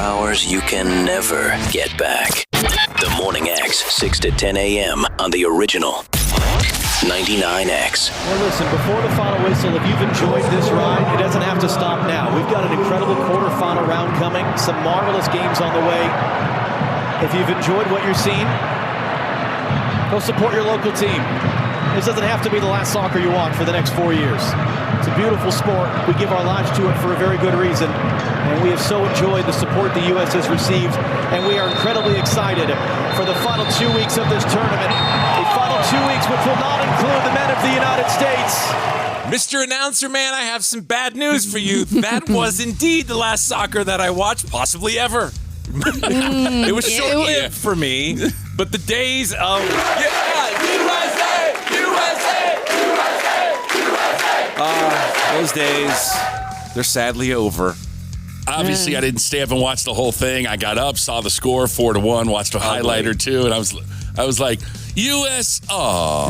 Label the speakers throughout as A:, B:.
A: hours you can never get back. The Morning X, 6 to 10 a.m. on the original 99X.
B: Well, listen, before the final whistle, if you've enjoyed this ride, it doesn't have to stop now. We've got an incredible quarterfinal round coming, some marvelous games on the way. If you've enjoyed what you're seeing, go support your local team. This doesn't have to be the last soccer you watch for the next 4 years. It's a beautiful sport. We give our lives to it for a very good reason. And we have so enjoyed the support the U.S. has received. And we are incredibly excited for the final 2 weeks of this tournament. The final 2 weeks, which will not include the men of the United States.
C: Mr. Announcer Man, I have some bad news for you. That was indeed the last soccer that I watched, possibly ever. It was short-lived for me, but the days of those days, they're sadly over.
D: Obviously, I didn't stay up and watch the whole thing. I got up, saw the score 4-1, watched a highlight or two, and I was like, U.S.
C: Well.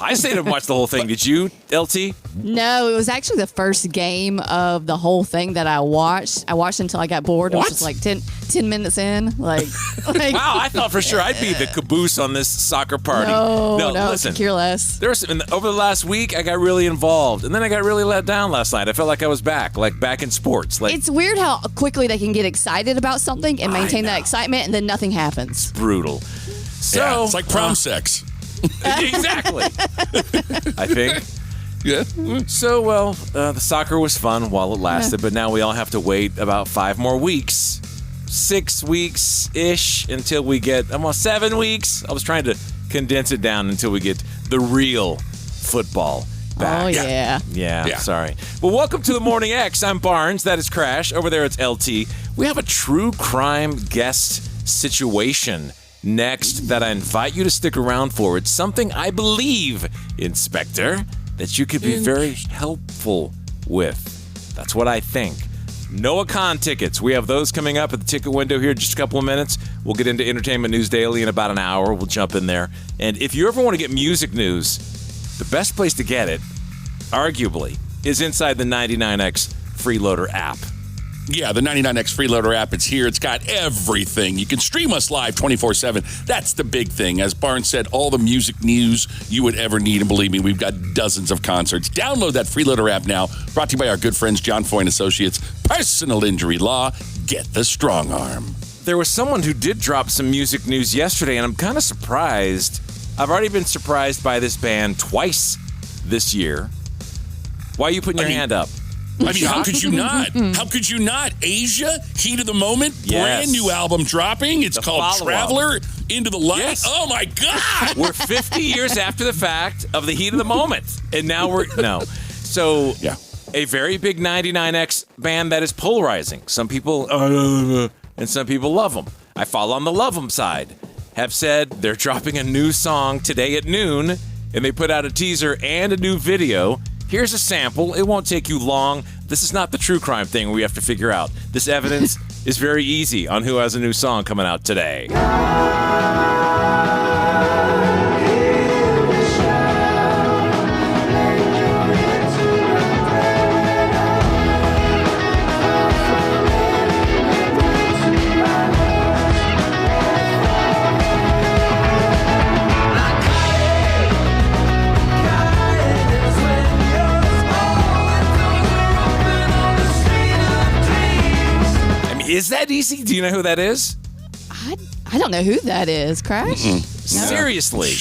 C: I stayed up and watched the whole thing. Did you, LT?
E: No, it was actually the first game of the whole thing that I watched. I watched until I got bored. It was just like 10 minutes in. Like
C: wow, I thought for sure I'd be the caboose on this soccer party.
E: No,
C: listen,
E: secure less.
C: There was over the last week, I got really involved, and then I got really let down last night. I felt like I was back in sports. Like,
E: it's weird how quickly they can get excited about something and maintain that excitement, and then nothing happens.
C: Brutal. So
D: yeah, it's like prom sex.
C: Exactly. I think.
D: Yeah.
C: So, the soccer was fun while it lasted, but now we all have to wait about 5 more weeks. 6 weeks-ish until we get almost 7 weeks. I was trying to condense it down until we get the real football back.
E: Oh, yeah.
C: Yeah, sorry. Well, welcome to the Morning X. I'm Barnes. That is Crash. Over there, it's LT. We have a true crime guest situation next that I invite you to stick around for. It's something I believe, Inspector, that you could be very helpful with. That's what I think. Noah Khan tickets. We have those coming up at the ticket window here in just a couple of minutes. We'll get into Entertainment News Daily in about an hour. We'll jump in there. And if you ever want to get music news, the best place to get it, arguably, is inside the 99X Freeloader app.
D: Yeah, the 99X Freeloader app, it's here. It's got everything. You can stream us live 24/7. That's the big thing. As Barnes said, all the music news you would ever need. And believe me, we've got dozens of concerts. Download that Freeloader app now. Brought to you by our good friends, John Foy & Associates. Personal injury law. Get the strong arm.
C: There was someone who did drop some music news yesterday, and I'm kind of surprised. I've already been surprised by this band twice this year. Why are you putting your hand up?
D: I mean, how could you not? How could you not? Asia, Heat of the Moment, brand new album dropping. It's called Traveler, Into the Light.
C: Yes.
D: Oh, my God.
C: We're 50 years after the fact of the Heat of the Moment. And now So, a very big 99X band that is polarizing. Some people, and some people love them. I fall on the love them side. Have said they're dropping a new song today at noon, and they put out a teaser and a new video. Here's a sample. It won't take you long. This is not the true crime thing we have to figure out. This evidence is very easy on who has a new song coming out today. Is that easy? Do you know who that is?
E: I don't know who that is, Crash.
D: No.
C: Seriously.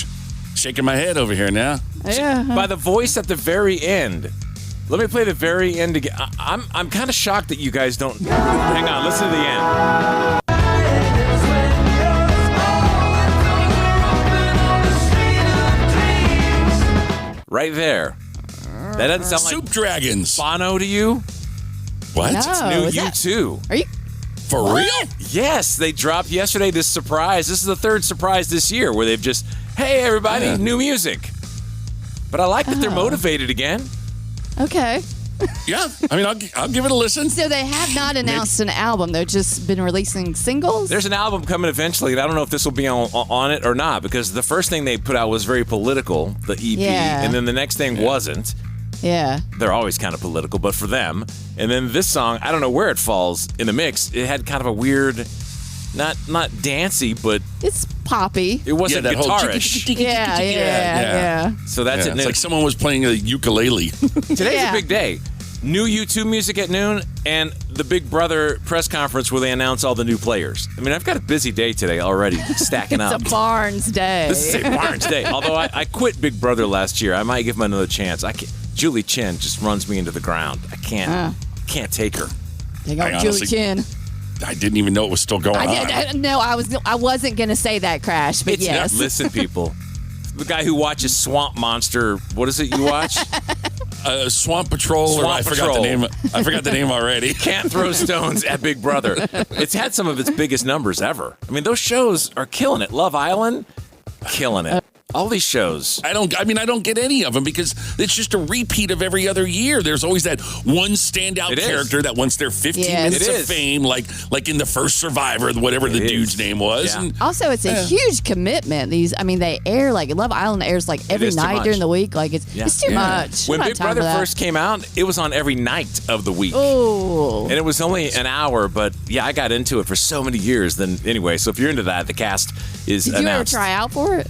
D: Shaking my head over here now.
E: Yeah.
C: By the voice at the very end. Let me play the very end again. I'm kind of shocked that you guys don't. Hang on, listen to the end. Right there. That doesn't sound like
D: Soup Dragons.
C: Bono to you?
D: What?
E: No.
C: It's new
E: is
C: U2.
E: Are you?
D: For real?
C: Yes, they dropped yesterday this surprise. This is the third surprise this year where they've just, hey, everybody, new music. But I like that they're motivated again.
E: Okay.
D: Yeah. I mean, I'll give it a listen.
E: So they have not announced an album. They've just been releasing singles?
C: There's an album coming eventually, and I don't know if this will be on it or not, because the first thing they put out was very political, the EP, and then the next thing wasn't.
E: Yeah.
C: They're always kind of political, but for them. And then this song, I don't know where it falls in the mix. It had kind of a weird, not dancey, but
E: It's poppy.
C: it wasn't
D: that whole
C: guitarish.
E: Yeah.
C: So that's
D: Yeah,
C: it.
D: it's like someone was playing a ukulele.
C: Today's
E: Yeah.
C: a big day. New YouTube music at noon and the Big Brother press conference where they announce all the new players. I mean, I've got a busy day today already, stacking
E: It's
C: up.
E: a Barnes day.
C: This is a Barnes day. Although I quit Big Brother last year, I might give him another chance. Julie Chen just runs me into the ground. I can't take her.
E: They got
D: I
E: Julie
D: honestly-
E: Chen.
D: I didn't even know it was still going on.
E: I wasn't gonna say that, Crash, but yes.
C: Listen, people. The guy who watches Swamp Monster, what is it you watch?
D: Swamp Patrol, or I forgot the name. I forgot the name already.
C: Can't throw stones at Big Brother. It's had some of its biggest numbers ever. I mean, those shows are killing it. Love Island, killing it. All these shows.
D: I don't get any of them because it's just a repeat of every other year. There's always that one standout character that wants their 15
E: Yes.
D: minutes of fame, like in the first Survivor, whatever the dude's name was.
C: Yeah.
D: And
E: Also, it's a huge commitment. They air Love Island airs every
C: is too
E: night
C: much.
E: during the week. It's too much.
C: When
E: I'm not
C: Big
E: time
C: Brother
E: for that.
C: first came out, it was on every night of the week.
E: Oh.
C: And it was only an hour, but yeah, I got into it for so many years. Then anyway, so if you're into that, the cast is
E: Did you ever
C: announced.
E: try out for it?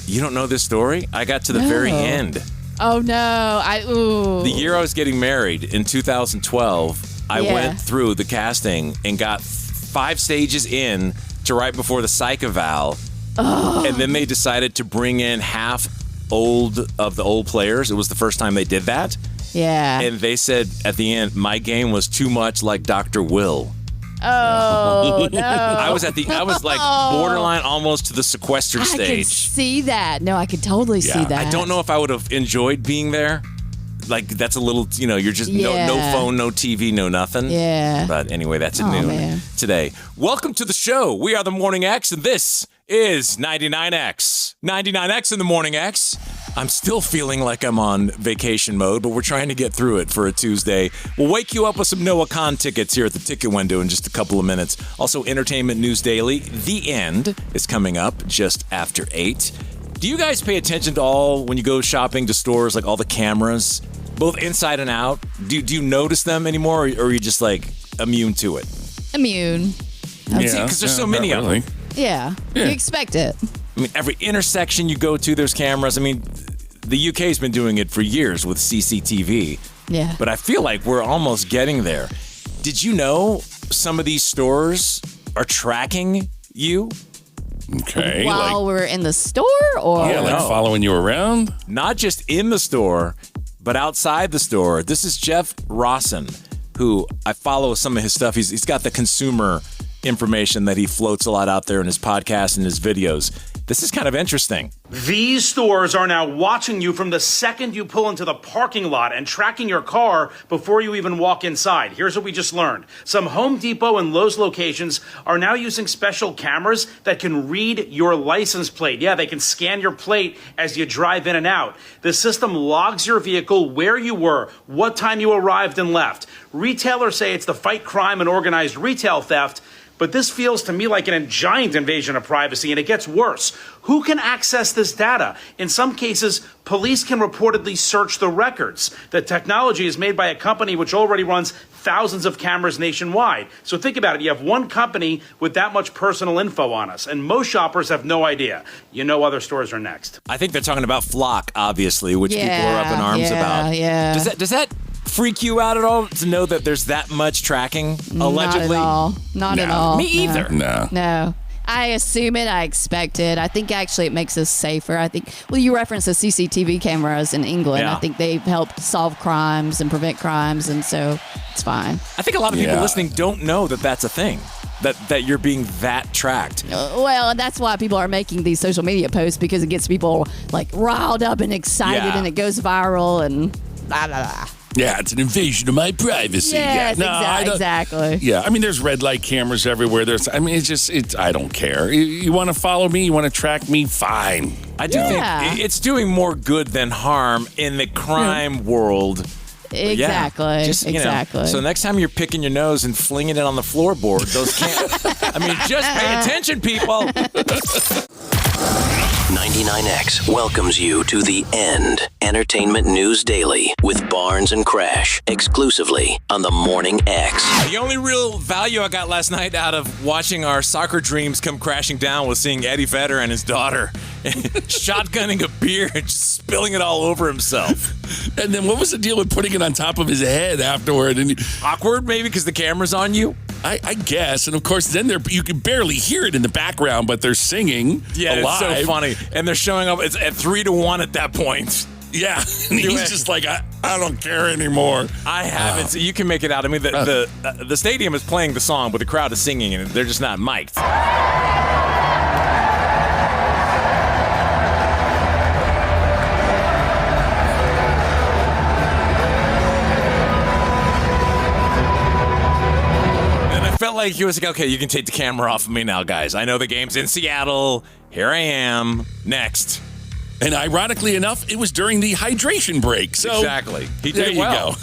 C: You don't know this story? I got to the very end.
E: Oh no!
C: The year I was getting married in 2012, I went through the casting and got 5 stages in to right before the psych eval, and then they decided to bring in half of the old players. It was the first time they did that,
E: Yeah.
C: and they said at the end, my game was too much like Dr. Will.
E: Oh no!
C: I was like borderline almost to the sequestered
E: I could
C: stage.
E: see that. No, I could totally see that.
C: I don't know if I would have enjoyed being there. Like, that's a little, you're just no phone, no TV, no nothing.
E: Yeah.
C: But anyway, that's at
E: Oh,
C: noon
E: man.
C: today. Welcome to the show. We are the Morning X, and this is 99X. 99X in the Morning X. I'm still feeling like I'm on vacation mode, but we're trying to get through it for a Tuesday. We'll wake you up with some Noah Khan tickets here at the ticket window in just a couple of minutes. Also, Entertainment News Daily. The End is coming up just after 8. Do you guys pay attention to when you go shopping to stores, like all the cameras, both inside and out? Do you notice them anymore, or are you just like immune to it?
E: Immune.
C: Because there's so many of them.
E: Yeah. You expect it.
C: I mean, every intersection you go to, there's cameras. I mean, the UK's been doing it for years with CCTV.
E: Yeah.
C: But I feel like we're almost getting there. Did you know some of these stores are tracking you?
D: okay,
E: While we're in the store, or
D: following you around.
C: Not just in the store, but outside the store. This is Jeff Rawson, who I follow some of his stuff. He's got the consumer information that he floats a lot out there in his podcast and his videos. This is kind of interesting.
F: These stores are now watching you from the second you pull into the parking lot and tracking your car before you even walk inside. Here's what we just learned. Some Home Depot and Lowe's locations are now using special cameras that can read your license plate. Yeah, they can scan your plate as you drive in and out. The system logs your vehicle, where you were, what time you arrived and left. Retailers say it's to fight crime and organized retail theft. But this feels to me like a giant invasion of privacy, and it gets worse. Who can access this data? In some cases, police can reportedly search the records. The technology is made by a company which already runs thousands of cameras nationwide. So think about it. You have one company with that much personal info on us, and most shoppers have no idea. Other stores are next.
C: I think they're talking about Flock, obviously, which people are up in arms about.
E: Yeah.
C: Does that freak you out at all to know that there's that much tracking, allegedly?
E: Not at all.
C: Me either.
E: No. I assume it. I expect it. I think actually it makes us safer. I think, you referenced the CCTV cameras in England.
C: Yeah.
E: I think they've helped solve crimes and prevent crimes, and so it's fine.
C: I think a lot of people listening don't know that that's a thing, that you're being that tracked.
E: Well, and that's why people are making these social media posts, because it gets people riled up and excited, and it goes viral and blah, blah, blah.
D: Yeah, it's an invasion of my privacy.
E: Yes,
D: exactly.
E: exactly.
D: Yeah, there's red light cameras everywhere. I don't care. You want to follow me? You want to track me? Fine.
C: I do think it's doing more good than harm in the crime world.
E: Exactly.
C: Exactly. So next time you're picking your nose and flinging it on the floorboard, those can't. Just pay attention, people.
A: 99X welcomes you to the End Entertainment News Daily with Barnes and Crash, exclusively on the Morning X.
C: The only real value I got last night out of watching our soccer dreams come crashing down was seeing Eddie Vedder and his daughter shotgunning a beer and just spilling it all over himself.
D: And then what was the deal with putting it on top of his head afterward? And
C: Awkward, maybe, because the camera's on you?
D: I guess. And of course, then you can barely hear it in the background, but they're singing
C: It's
D: alive.
C: so funny. And they're showing up. It's at 3-1 at that point.
D: Yeah. And he's just like, I don't care anymore.
C: I haven't. So you can make it out. I mean, the stadium is playing the song, but the crowd is singing, and they're just not mic'd. Felt like he was like, okay, you can take the camera off of me now, guys. I know the game's in Seattle. Here I am. Next.
D: And ironically enough, it was during the hydration break. So
C: exactly. He
D: there
C: did
D: you
C: well.
D: go.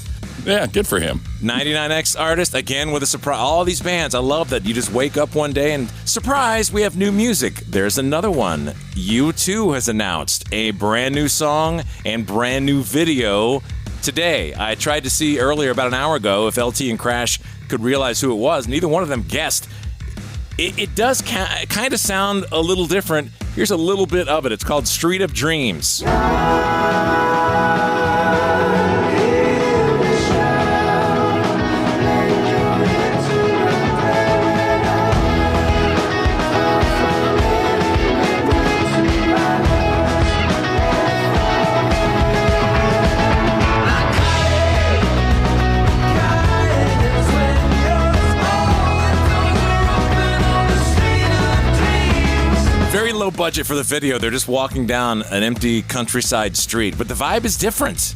D: Yeah, good for him.
C: 99X artist, again with a surprise. All these bands, I love that you just wake up one day and surprise, we have new music. There's another one. U2 has announced a brand new song and brand new video today. I tried to see earlier, about an hour ago, if LT and Crash could realize who it was. Neither one of them guessed. It does kind of sound a little different. Here's a little bit of it. It's called Street of Dreams. Very low budget for the video. They're just walking down an empty countryside street, but the vibe is different.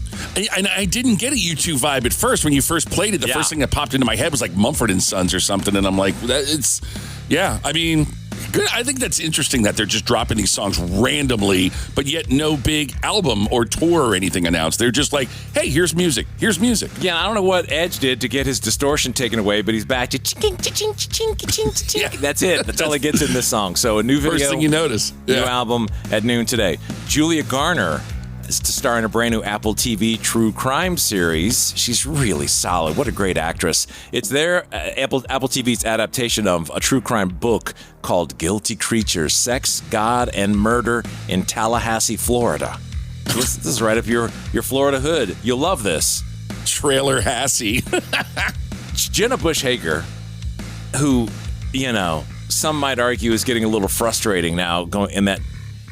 D: And I didn't get a U2 vibe at first. When you first played it, the first thing that popped into my head was like Mumford & Sons or something, and I'm like, I mean, good. I think that's interesting that they're just dropping these songs randomly, but yet no big album or tour or anything announced. They're just like, hey, here's music. Here's music.
C: Yeah, I don't know what Edge did to get his distortion taken away, but he's back to ching, ching, ching, ching, ching. That's it. That's all he gets in this song. So a new video.
D: First thing you notice.
C: New album at noon today. Julia Garner is to star in a brand new Apple TV true crime series. She's really solid. What a great actress. It's their Apple TV's adaptation of a true crime book called Guilty Creatures, Sex, God, and Murder in Tallahassee, Florida. This is right up your Florida hood. You'll love this.
D: Trailer Hassie.
C: Jenna Bush Hager, who, some might argue is getting a little frustrating now going in that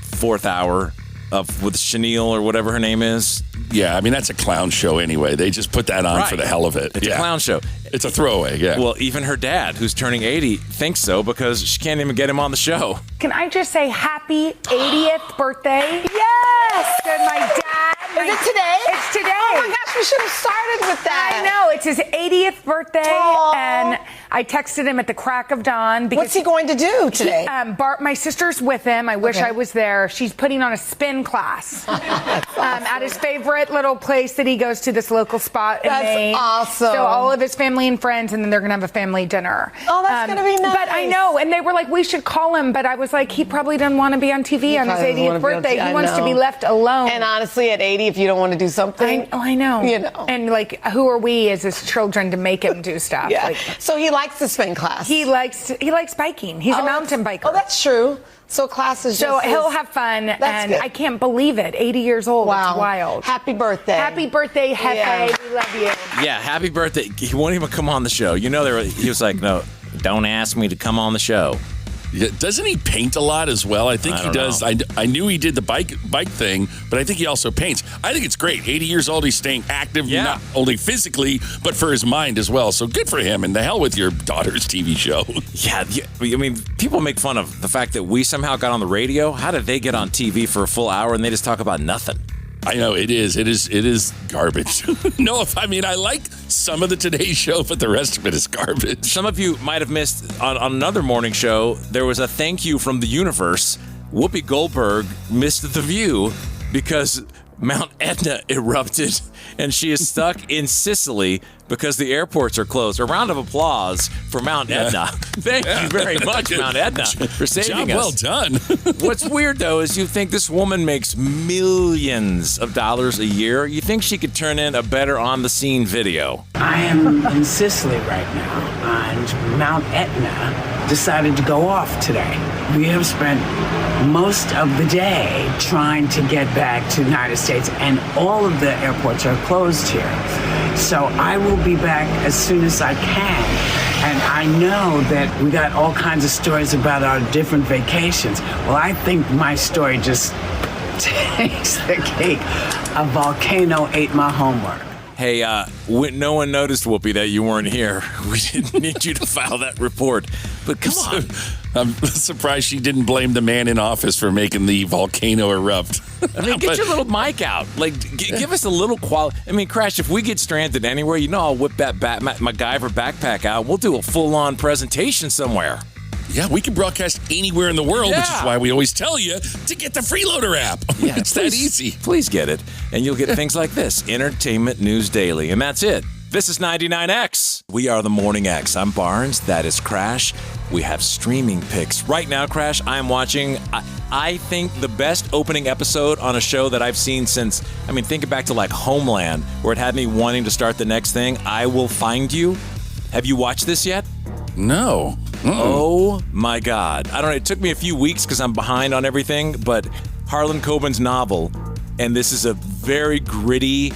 C: fourth hour with Chenille or whatever her name is.
D: Yeah, I mean, that's a clown show anyway. They just put that on for the hell of it.
C: It's a clown show.
D: It's a throwaway, yeah.
C: Well, even her dad, who's turning 80, thinks so because she can't even get him on the show.
G: Can I just say happy 80th birthday? Yes! To my dad.
H: Is it today?
G: It's today.
H: Oh my gosh, we should have started with that.
G: I know. It's his 80th birthday,
H: Aww.
G: and I texted him at the crack of dawn.
H: What's he going to do today?
G: My sister's with him. I wish I was there. She's putting on a spin class at his favorite little place that he goes to, this local spot in Maine.
H: That's awesome.
G: So all of his family and friends, and then they're going to have a family dinner.
H: Oh, that's going to be nice.
G: But I know, and they were like, we should call him, but I was like, he probably doesn't want to be on TV on his 80th birthday. He wants to be left alone.
H: And honestly, at 80, if you don't want to do something.
G: I know. And like, who are we as his children to make him do stuff?
H: Yeah.
G: Like,
H: so he likes to spin class.
G: He likes biking. He's a mountain biker.
H: Oh, that's true. So class is just
G: he'll have fun, and
H: good.
G: I can't believe it. 80 years old.
H: Wow.
G: It's wild.
H: Happy birthday.
G: Happy birthday, Hefe.
H: Yeah.
G: We love you.
C: Yeah, happy birthday. He won't even come on the show. He was like, no, don't ask me to come on the show.
D: Yeah, doesn't he paint a lot as well? I think he does. I knew he did the bike thing, but I think he also paints. I think it's great. 80 years old, he's staying active, not only physically, but for his mind as well. So good for him, and the hell with your daughter's TV show. Yeah,
C: I mean, people make fun of the fact that we somehow got on the radio. How did they get on TV for a full hour and they just talk about nothing?
D: I know, it is garbage. I like some of the Today Show, but the rest of it is garbage.
C: Some of you might have missed on another morning show, there was a thank you from the universe. Whoopi Goldberg missed The View because Mount Etna erupted and she is stuck in Sicily because the airports are closed. A round of applause for Mount Etna. Thank you very much, Mount Etna, for saving us.
D: Well done.
C: What's weird, though, is you think this woman makes millions of dollars a year. You think she could turn in a better on-the-scene video.
I: I am in Sicily right now, and Mount Etna decided to go off today. We have spent most of the day trying to get back to the United States, and all of the airports are closed here. So I will be back as soon as I can. And I know that we got all kinds of stories about our different vacations. Well, I think my story just takes the cake. A volcano ate my homework.
C: Hey, no one noticed, Whoopi, that you weren't here. We didn't need you to file that report. But come on.
D: I'm surprised she didn't blame the man in office for making the volcano erupt.
C: I mean, get your little mic out. Like, give us a little quality. I mean, Crash, if we get stranded anywhere, I'll whip that MacGyver backpack out. We'll do a full-on presentation somewhere.
D: Yeah, we can broadcast anywhere in the world, which is why we always tell you to get the Freeloader app.
C: Yeah,
D: it's that easy.
C: Please get it, and you'll get things like this, Entertainment News Daily, and that's it. This is 99X. We are the Morning X. I'm Barnes. That is Crash. We have streaming picks. Right now, Crash, I'm watching, I think, the best opening episode on a show that I've seen since, think back to like Homeland, where it had me wanting to start the next thing. I Will Find You. Have you watched this yet?
D: No.
C: Oh my God. I don't know. It took me a few weeks because I'm behind on everything, but Harlan Coben's novel, and this is a very gritty,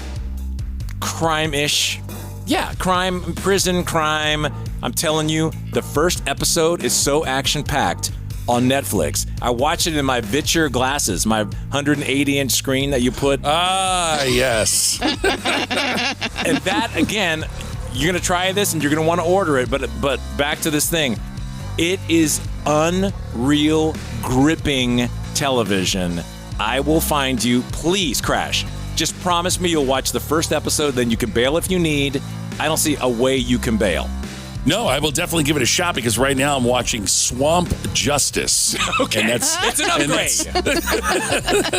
C: crime-ish. Yeah, crime, prison crime. I'm telling you, the first episode is so action-packed on Netflix. I watched it in my Vitcher glasses, my 180-inch screen that you put.
D: Ah, yes.
C: And that, again, you're going to try this and you're going to want to order it, but back to this thing. It is unreal, gripping television. I Will Find You. Please, Crash. Just promise me you'll watch the first episode, then you can bail if you need. I don't see a way you can bail.
D: No, I will definitely give it a shot because right now I'm watching Swamp Justice.
C: Okay, it's an upgrade.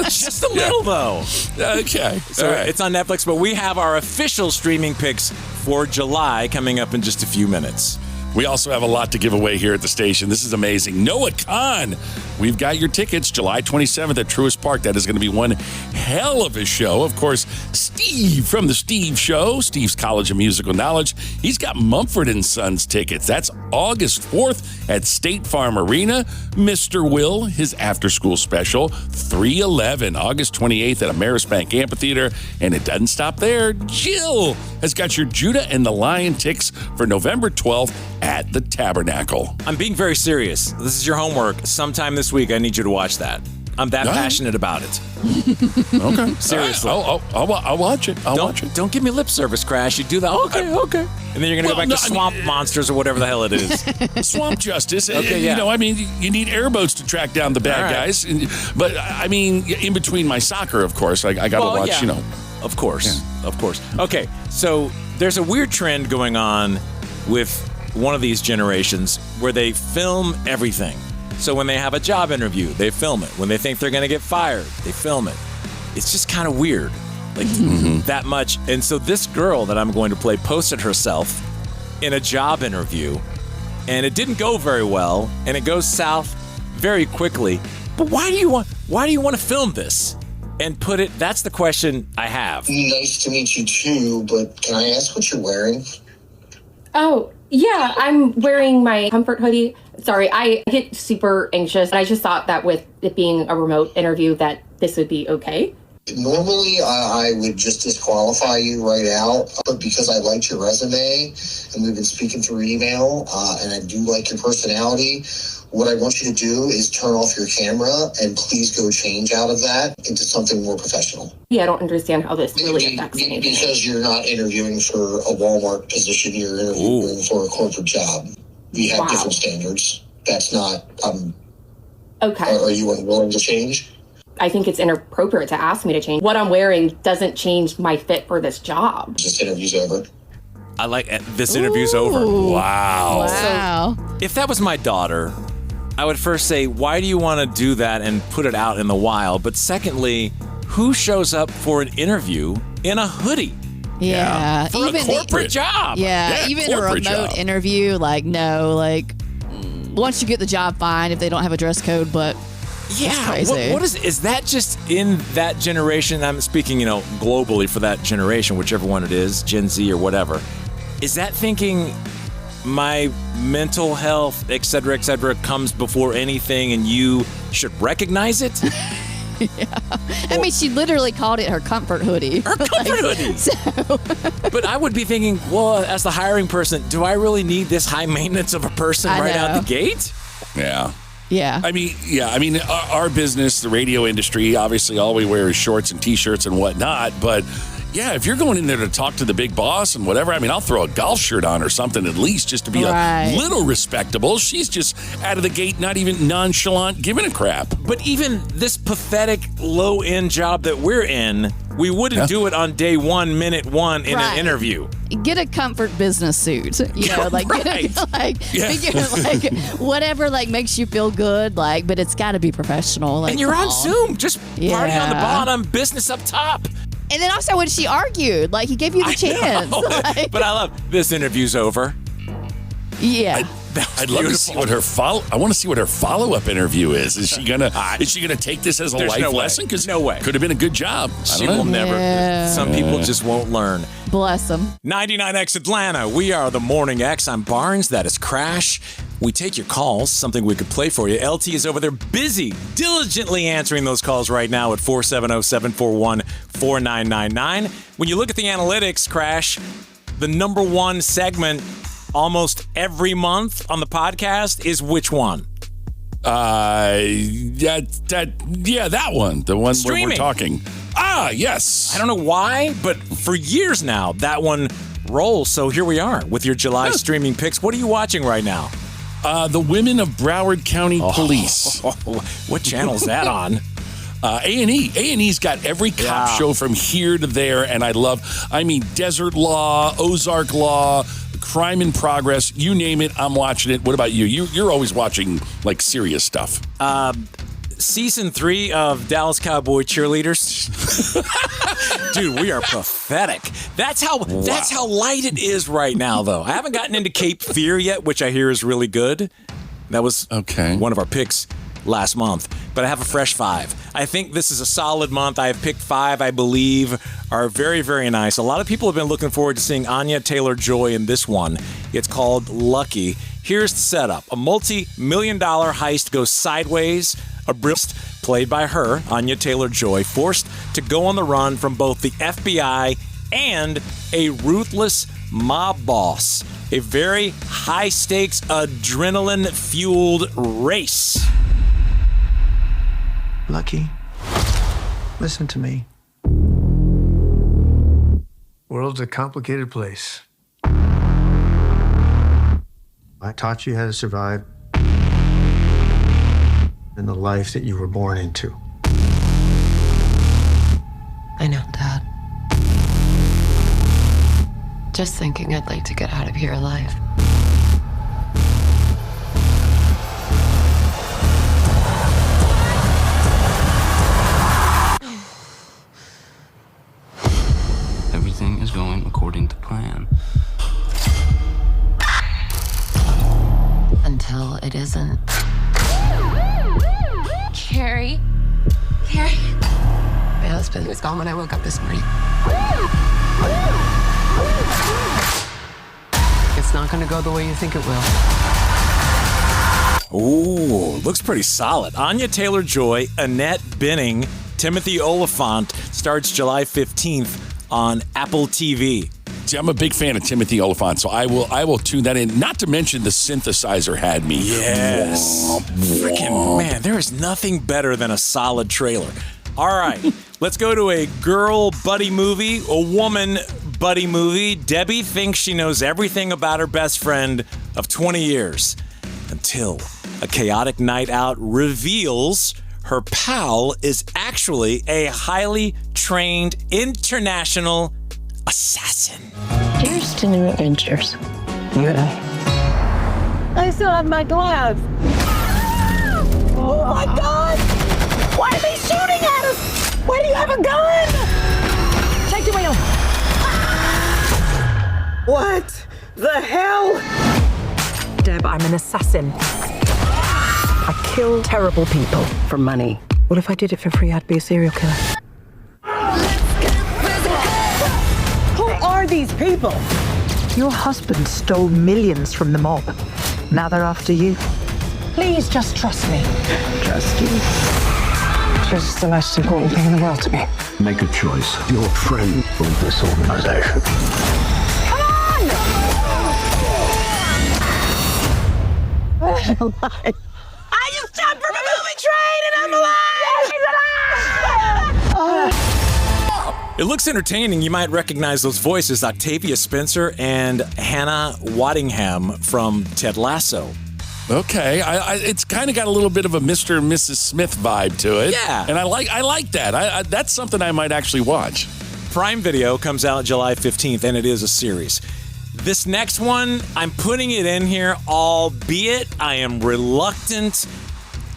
C: Just a little, though.
D: Okay.
C: So It's on Netflix, but we have our official streaming picks for July coming up in just a few minutes.
D: We also have a lot to give away here at the station. This is amazing. Noah Khan. We've got your tickets July 27th at Truist Park. That is going to be one hell of a show. Of course, Steve from The Steve Show, Steve's College of Musical Knowledge. He's got Mumford & Sons tickets. That's August 4th at State Farm Arena. Mr. Will, his after-school special, 3/11, August 28th at Ameris Bank Amphitheater. And it doesn't stop there. Jill has got your Judah and the Lion tickets for November 12th at the Tabernacle.
C: I'm being very serious. This is your homework. Sometime this week, I need you to watch that. I'm that passionate about it.
D: Okay.
C: Seriously.
D: I'll watch it. I'll watch it.
C: Don't give me lip service, Crash. You do that. Okay. And then you're going to go back to Swamp Monsters or whatever the hell it is.
D: Swamp Justice.
C: Okay, yeah.
D: You need airboats to track down the bad guys. But, in between my soccer, of course, I got to watch,
C: Of course. Okay, so there's a weird trend going on with one of these generations where they film everything. So when they have a job interview, they film it. When they think they're going to get fired, they film it. It's just kind of weird, that much. And so this girl that I'm going to play posted herself in a job interview, and it didn't go very well, and it goes south very quickly. But why do you want to film this and put it? That's the question I have.
J: Nice to meet you too, but can I ask what you're wearing?
K: Oh, yeah, I'm wearing my comfort hoodie. Sorry, I get super anxious. I just thought that with it being a remote interview that this would be okay.
J: Normally, I would just disqualify you right out, but because I liked your resume and we've been speaking through email, and I do like your personality, what I want you to do is turn off your camera and please go change out of that into something more professional.
K: Yeah, I don't understand how this really affects anything.
J: Because you're not interviewing for a Walmart position, you're interviewing for a corporate job. We have different standards. That's not,
K: okay.
J: Are you unwilling to change?
K: I think it's inappropriate to ask me to change. What I'm wearing doesn't change my fit for this job.
J: This interview's over.
C: I like this interview's over. Wow. So if that was my daughter, I would first say, why do you want to do that and put it out in the wild? But secondly, who shows up for an interview in a hoodie?
E: Yeah.
C: For a corporate job.
E: Yeah, even a remote interview, like, no, like, once you get the job, fine if they don't have a dress code, but
C: yeah,
E: crazy.
C: What is that just in that generation? I'm speaking, globally for that generation, whichever one it is, Gen Z or whatever. Is that thinking my mental health, et cetera, comes before anything and you should recognize it?
E: Yeah. I mean, she literally called it her comfort hoodie.
C: Her comfort hoodie.
E: So.
C: But I would be thinking, well, as the hiring person, do I really need this high maintenance of a person right out the gate?
D: Yeah.
E: Yeah.
D: I mean, our business, the radio industry, obviously all we wear is shorts and T-shirts and whatnot. But yeah, if you're going in there to talk to the big boss and whatever, I mean, I'll throw a golf shirt on or something at least just to be a little respectable. She's just out of the gate, not even nonchalant, giving a crap.
C: But even this pathetic low-end job that we're in, we wouldn't do it on day 1, minute 1 in an interview.
E: Get a comfort business suit, like, figure, whatever, makes you feel good, but it's got to be professional.
C: And you're on Zoom, just party on the bottom, business up top.
E: And then also when she argued, he gave you the chance.
C: But I love this interview's over.
E: Yeah.
D: I'd love to see what her I want to see what her follow-up interview is. Is she gonna take this as a life lesson? Because
C: no way.
D: Could have been a good job.
C: She will never.
E: Yeah.
C: Some people just won't learn.
E: Bless them.
C: 99X Atlanta. We are the Morning X. I'm Barnes. That is Crash. We take your calls, something we could play for you. LT is over there busy, diligently answering those calls right now at 470-741-4999. When you look at the analytics, Crash, the number one segment almost every month on the podcast is which one?
D: That one. The one where we're talking. Yes.
C: I don't know why, but for years now, that one rolls. So here we are with your July streaming picks. What are you watching right now?
D: The Women of Broward County Police.
C: What channel is that on?
D: A&E. A&E's got every cop show from here to there, and Desert Law, Ozark Law, Crime in Progress, you name it, I'm watching it. What about you? You're always watching, serious stuff.
C: Season 3 of Dallas Cowboy Cheerleaders. Dude, we are pathetic. That's how light it is right now, though. I haven't gotten into Cape Fear yet, which I hear is really good. That was one of our picks last month. But I have a fresh 5. I think this is a solid month. I have picked 5, I believe, are very, very nice. A lot of people have been looking forward to seeing Anya Taylor-Joy in this one. It's called Lucky. Here's the setup. A multi-million-dollar heist goes sideways. A brilliant, played by her, Anya Taylor-Joy, forced to go on the run from both the FBI and a ruthless mob boss. A very high-stakes, adrenaline-fueled race.
L: Lucky, listen to me. World's a complicated place. I taught you how to survive in the life that you were born into.
M: I know, Dad. Just thinking I'd like to get out of here alive.
N: Everything is going according to plan.
M: Until it isn't.
O: Carrie.
M: My husband was gone when I woke up this morning. It's not going to go the way you think it will.
C: Ooh, looks pretty solid. Anya Taylor-Joy, Annette Bening, Timothy Oliphant starts July 15th on Apple TV.
D: See, I'm a big fan of Timothy Oliphant, so I will tune that in. Not to mention the synthesizer had me.
C: Yes. Freaking man, there is nothing better than a solid trailer. All right, let's go to a girl buddy movie, a woman buddy movie. Debbie thinks she knows everything about her best friend of 20 years until a chaotic night out reveals her pal is actually a highly trained international assassin.
P: Here's to new adventures. Yeah. I still have my gloves. Oh my God! Why are they shooting at us? Why do you have a gun? Take the wheel.
O: What the hell?
Q: Deb, I'm an assassin. I kill terrible people for money. What if I did it for free? I'd be a serial killer.
O: Who are these people?
Q: Your husband stole millions from the mob. Now they're after you. Please just trust me. Trust you. Trust is the most important thing in the world to me.
L: Make a choice. Your friend from this organization.
O: I just jumped from a moving train and I'm alive!
C: It looks entertaining. You might recognize those voices, Octavia Spencer and Hannah Waddingham from Ted Lasso.
D: Okay, it's kind of got a little bit of a Mr. and Mrs. Smith vibe to it.
C: Yeah.
D: And I like that. That's something I might actually watch.
C: Prime Video comes out July 15th, and it is a series. This next one, I'm putting it in here, albeit I am reluctant.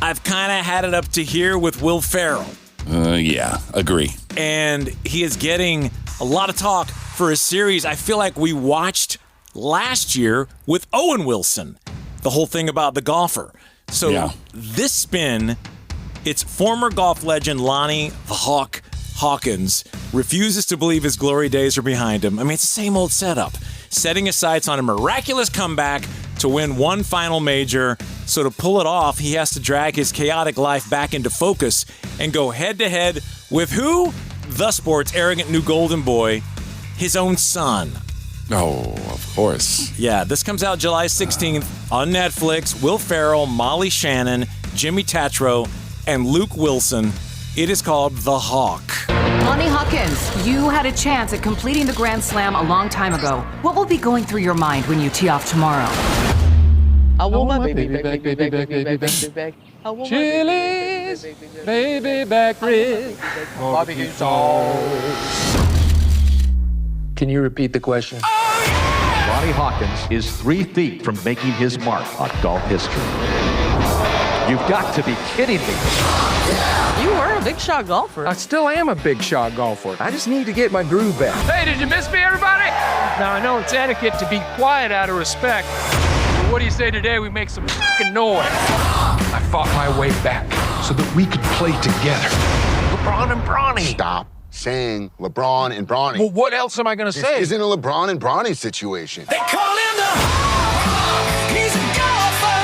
C: I've kind of had it up to here with Will Ferrell.
D: Yeah, agree.
C: And he is getting a lot of talk for a series I feel like we watched last year with Owen Wilson. The whole thing about the golfer. So This spin, it's former golf legend Lonnie the Hawk Hawkins refuses to believe his glory days are behind him. I mean, it's the same old setup. Setting his sights on a miraculous comeback to win one final major. So to pull it off, he has to drag his chaotic life back into focus and go head-to-head with who? The sport's arrogant new golden boy, his own son.
D: Oh, of course.
C: Yeah, this comes out July 16th on Netflix. Will Ferrell, Molly Shannon, Jimmy Tatro, and Luke Wilson. It is called The Hawk.
R: Lonnie Hawkins, you had a chance at completing the Grand Slam a long time ago. What will be going through your mind when you tee off tomorrow?
S: I want my baby back. Chili's baby back rib. Barbecue sauce.
T: Can you repeat the question?
U: Lonnie Hawkins is 3 feet from making his mark on golf history. You've got to be kidding me.
S: You were a big shot golfer.
T: I still am a big shot golfer. I just need to get my groove back.
S: Hey, did you miss me, everybody? Now, I know it's etiquette to be quiet out of respect. But what do you say today we make some fucking noise?
T: I fought my way back so that we could play together. LeBron and Bronny.
V: Stop saying LeBron and Bronny.
T: Well, what else am I going to say?
V: This isn't a LeBron and Bronny situation.
S: They call him the Hawk. He's a golfer.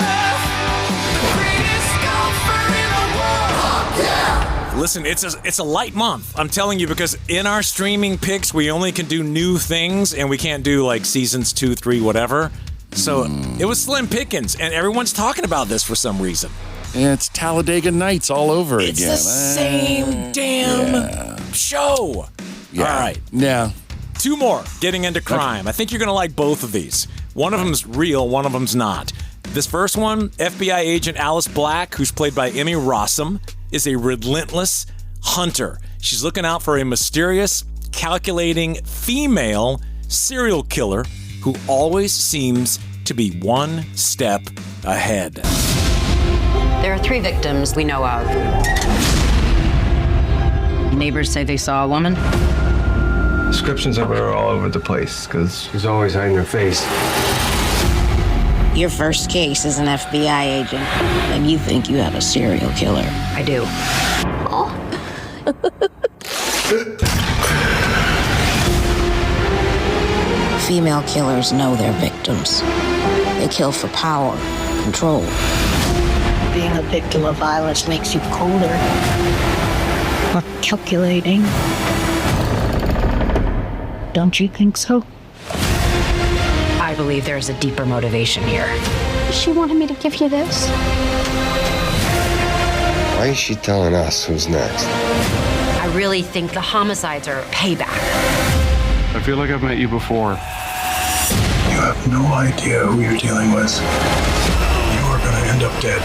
S: The greatest golfer in the world. Yeah.
C: Listen, it's a light month. I'm telling you, because in our streaming picks, we only can do new things, and we can't do like seasons 2, 3, whatever. So it was slim pickings, and everyone's talking about this for some reason.
D: Yeah, it's Talladega Nights all over again.
C: It's the same damn show.
D: Yeah.
C: All right.
D: Yeah.
C: 2 more, getting into crime. I think you're going to like both of these. One of them's real, one of them's not. This first one, FBI agent Alice Black, who's played by Emmy Rossum, is a relentless hunter. She's looking out for a mysterious, calculating female serial killer who always seems to be one step ahead.
W: There are 3 victims we know of. Neighbors say they saw a woman.
L: Descriptions of her are all over the place because she's always hiding her face.
X: Your first case as an FBI agent, and you think you have a serial killer.
W: I do.
X: Female killers know their victims. They kill for power, control. Being a victim of violence makes you colder, more calculating. Don't you think so?
R: I believe there's a deeper motivation here.
Y: She wanted me to give you this.
V: Why is she telling us who's next?
R: I really think the homicides are payback.
T: I feel like I've met you before.
L: You have no idea who you're dealing with. You are going to end up dead.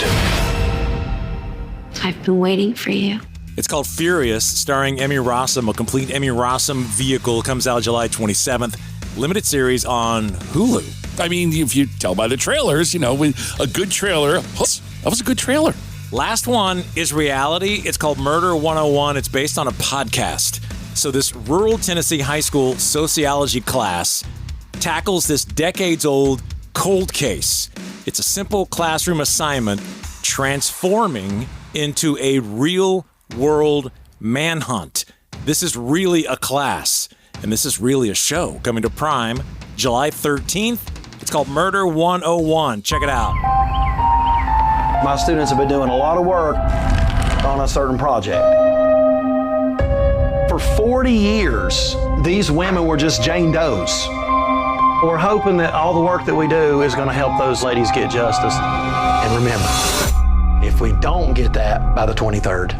Y: I've been waiting for you.
C: It's called Furious, starring Emmy Rossum. A complete Emmy Rossum vehicle comes out July 27th. Limited series on Hulu.
D: I mean, if you tell by the trailers, you know, with a good trailer, that was a good trailer.
C: Last one is reality. It's called Murder 101. It's based on a podcast. So this rural Tennessee high school sociology class tackles this decades-old cold case. It's a simple classroom assignment transforming into a real-world manhunt. This is really a class, and this is really a show coming to Prime July 13th. It's called Murder 101. Check it out.
A: My students have been doing a lot of work on a certain project. For 40 years, these women were just Jane Does. We're hoping that all the work that we do is going to help those ladies get justice. And remember, if we don't get that by the 23rd,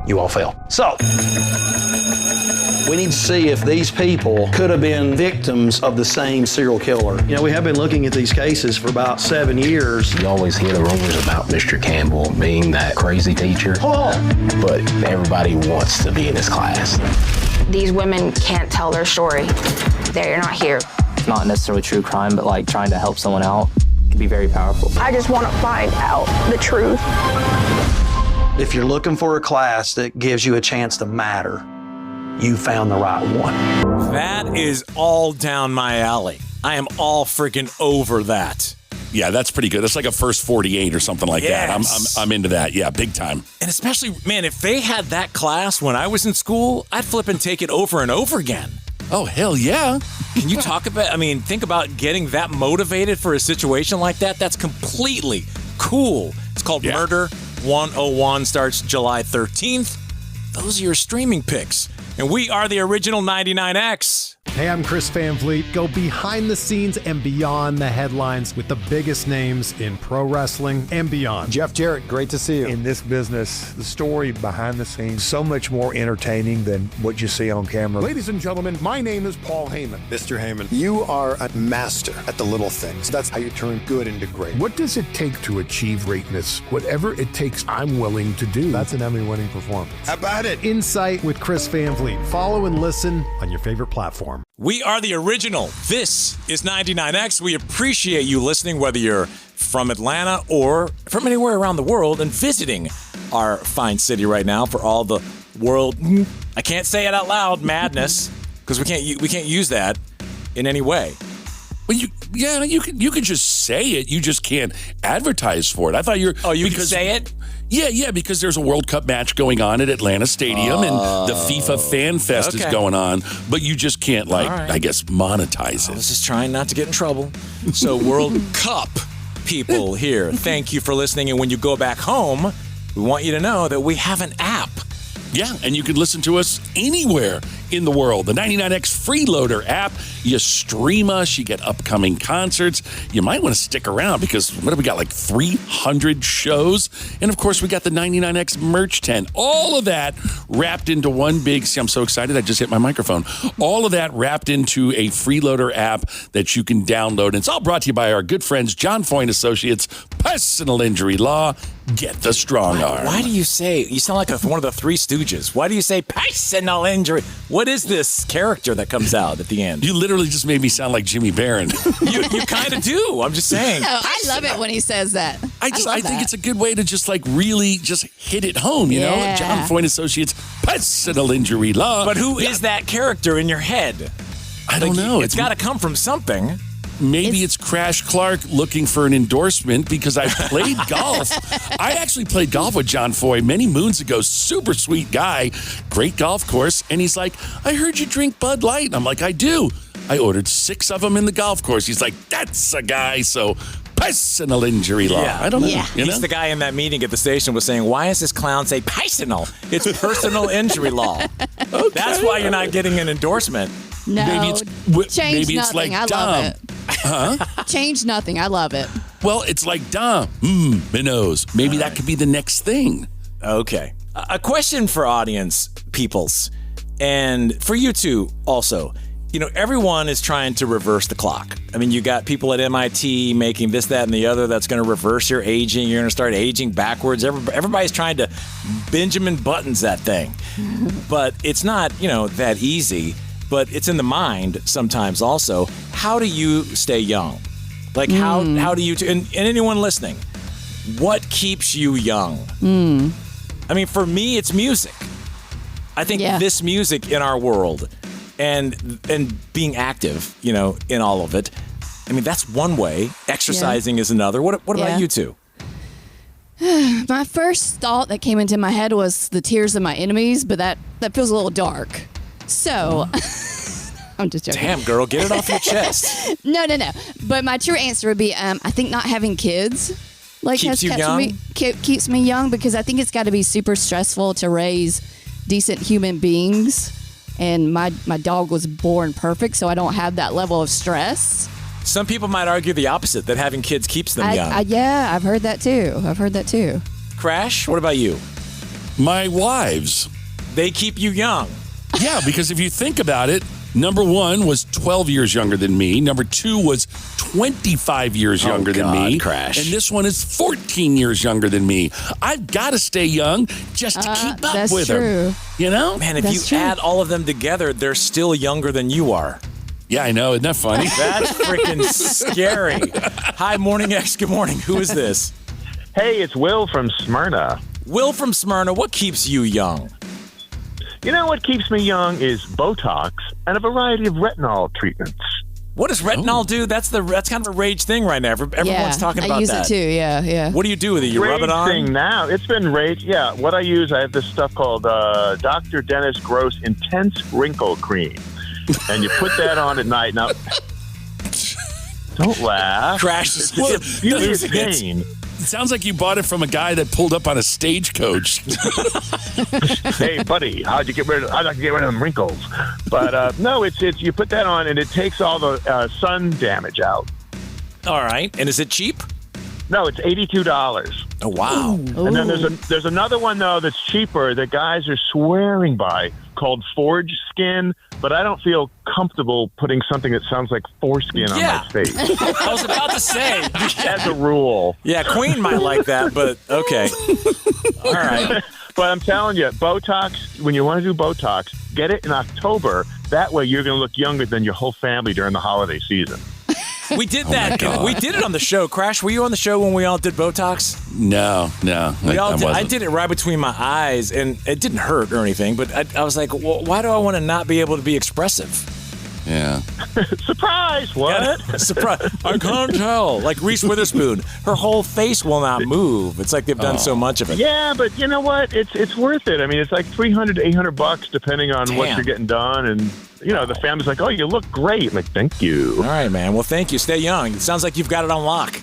A: you all fail. So, we need to see if these people could have been victims of the same serial killer. You know, we have been looking at these cases for about 7 years.
B: You always hear the rumors about Mr. Campbell being that crazy teacher. But everybody wants to be in his class.
F: These women can't tell their story. They're not here.
N: Not necessarily true crime, but like trying to help someone out can be very powerful.
F: I just want to find out the truth.
A: If you're looking for a class that gives you a chance to matter, you found the right one.
C: That is all down my alley. I am all freaking over that.
D: Yeah, that's pretty good. That's like a first 48 or something like that.
C: Yes.
D: I'm into that. Yeah, big time.
C: And especially, man, if they had that class when I was in school, I'd flip and take it over and over again.
D: Oh, hell yeah.
C: Can you talk about, think about getting that motivated for a situation like that? That's completely cool. It's called Murder 101, starts July 13th. Those are your streaming picks. And we are the original 99X.
G: Hey, I'm Chris Van Vliet. Go behind the scenes and beyond the headlines with the biggest names in pro wrestling and beyond.
H: Jeff Jarrett, great to see you. In this business, the story behind the scenes, so much more entertaining than what you see on camera.
Z: Ladies and gentlemen, my name is Paul Heyman.
H: Mr. Heyman, you are a master at the little things. That's how you turn good into great.
Z: What does it take to achieve greatness? Whatever it takes, I'm willing to do.
H: That's an Emmy-winning performance.
Z: How about it?
G: Insight with Chris Van Vliet. Follow and listen on your favorite platform.
C: We are the original. This is 99X. We appreciate you listening, whether you're from Atlanta or from anywhere around the world and visiting our fine city right now for all the world, I can't say it out loud, madness, because we can't use that in any way.
D: Well, you can just say it. You just can't advertise for it. I thought you
C: can say it?
D: Yeah, because there's a World Cup match going on at Atlanta Stadium and the FIFA Fan Fest is going on, but you just can't, I guess, monetize it.
C: I was just trying not to get in trouble. So World Cup people here, thank you for listening. And when you go back home, we want you to know that we have an app.
D: Yeah, and you can listen to us anywhere in the world. The 99X Freeloader app. You stream us. You get upcoming concerts. You might want to stick around because what have we got, like 300 shows? And, of course, we got the 99X merch tent. All of that wrapped into one big, see, I'm so excited, I just hit my microphone. All of that wrapped into a Freeloader app that you can download. And it's all brought to you by our good friends, John Foyne Associates, Personal Injury Law. Get the strong arm.
C: Why do you say, you sound like one of the Three Stooges. Why do you say personal injury? What is this character that comes out at the end?
D: You literally just made me sound like Jimmy Barron.
C: you kind of do. I'm just saying.
E: No, I love it when he says that.
D: I think it's a good way to just really just hit it home, you know? John Foyne Associates, Personal Injury Law.
C: But who is that character in your head?
D: I don't know.
C: It's got to come from something.
D: Maybe it's Crash Clark looking for an endorsement because I played golf. I actually played golf with John Foy many moons ago. Super sweet guy. Great golf course. And he's like, I heard you drink Bud Light. And I'm like, I do. I ordered 6 of them in the golf course. He's like, that's a guy. So personal injury law.
C: Yeah.
D: I don't know.
E: Yeah.
D: You
C: The guy in that meeting at the station was saying, why is this clown say personal? It's personal injury law. Okay. That's why you're not getting an endorsement.
E: No,
D: maybe it's
E: nothing.
D: like
E: I
D: Dom.
E: love it.
D: Huh?
E: Change nothing. I love it.
D: Well, it's like Dom. Minnows. Maybe that could be the next thing.
C: Okay. A question for audience peoples, and for you too also. You know, everyone is trying to reverse the clock. I mean, you got people at MIT making this, that, and the other that's going to reverse your aging. You're going to start aging backwards. Everybody's trying to Benjamin Buttons that thing. But it's not, that easy. But it's in the mind sometimes also. How do you stay young? Like, how do you, and anyone listening, what keeps you young? I mean, for me, it's music. I think this music in our world, and being active, you know, in all of it. I mean, that's one way. Exercising is another. What about you two?
E: My first thought that came into my head was the tears of my enemies, but that feels a little dark. So, I'm just joking.
C: Damn, girl, get it off your chest.
E: No. But my true answer would be, I think not having kids
C: keeps you young?
E: Keeps me young, because I think it's got to be super stressful to raise decent human beings. And my dog was born perfect, so I don't have that level of stress.
C: Some people might argue the opposite, that having kids keeps them young.
E: Yeah, I've heard that too.
C: Crash, what about you?
D: My wives.
C: They keep you young.
D: Yeah, because if you think about it, number 1 was 12 years younger than me. Number 2 was 25 years younger than me.
C: Crash.
D: And this one is 14 years younger than me. I've got to stay young just to keep up with them. You know?
C: Man, if you add all of them together, they're still younger than you are.
D: Yeah, I know. Isn't that funny?
C: That's freaking scary. Hi, Morning X. Good morning. Who is this?
I: Hey, it's Will from Smyrna.
C: Will from Smyrna, what keeps you young?
I: You know what keeps me young is Botox and a variety of retinol treatments.
C: What does retinol do? That's kind of a rage thing right now. Everyone's talking about that.
E: I use it too, yeah.
C: What do you do with it? You rub it on?
I: Thing now. It's been rage. Yeah, what I use, I have this stuff called Dr. Dennis Gross Intense Wrinkle Cream. And you put that on at night. Now, don't laugh.
C: Crash.
I: It's beauty of pain.
D: It sounds like you bought it from a guy that pulled up on a stagecoach.
I: Hey, buddy, how'd I get rid of them wrinkles? But no, it's you put that on and it takes all the sun damage out.
C: All right. And is it cheap?
I: No, it's $82.
C: Oh, wow.
I: Ooh. And then there's another one, though, that's cheaper that guys are swearing by called Forge Skin, but I don't feel comfortable putting something that sounds like foreskin on my face.
C: I was about to say.
I: As a rule.
C: Yeah, Queen might like that, but okay. All right.
I: But I'm telling you, Botox, when you want to do Botox, get it in October. That way you're going to look younger than your whole family during the holiday season.
C: We did that. We did it on the show. Crash, were you on the show when we all did Botox?
D: No.
C: I did it right between my eyes, and it didn't hurt or anything, but I was like, well, why do I want to not be able to be expressive?
D: Yeah.
I: Surprise! What?
C: Yeah, surprise! I can't tell. Like Reese Witherspoon, her whole face will not move. It's like they've done so much of it.
I: Yeah, but you know what? It's worth it. I mean, it's like $300 to $800 depending on what you're getting done, and you know the family's like, "Oh, you look great." I'm like, "Thank you."
C: All right, man. Well, thank you. Stay young. It sounds like you've got it on lock.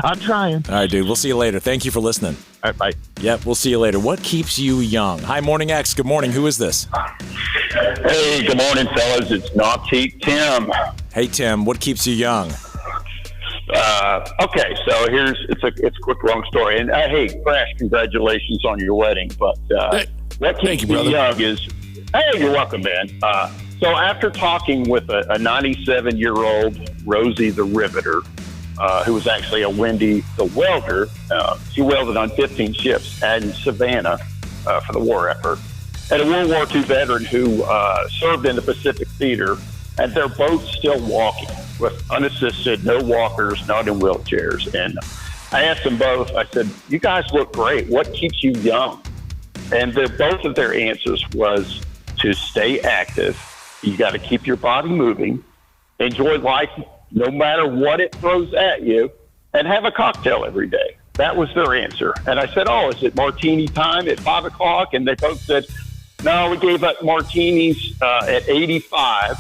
I: I'm trying.
C: All right, dude. We'll see you later. Thank you for listening.
I: All right, bye.
C: Yep, we'll see you later. What keeps you young? Hi, Morning X. Good morning. Who is this?
J: Hey, good morning, fellas. It's Nautique Tim.
C: Hey, Tim. What keeps you young?
J: Okay, so it's a quick long story. And hey, Crash, congratulations on your wedding. But what keeps me young is, hey, you're welcome, man. So after talking with a 97-year-old Rosie the Riveter, who was actually a Wendy the Welder, she welded on 15 ships in Savannah for the war effort, and a World War II veteran who served in the Pacific Theater, and they're both still walking with unassisted, no walkers, not in wheelchairs. And I asked them both, I said, you guys look great. What keeps you young? And both of their answers was to stay active. You got to keep your body moving, enjoy life no matter what it throws at you, and have a cocktail every day. That was their answer. And I said, oh, is it martini time at 5 o'clock? And they both said, no, we gave up martinis at 85,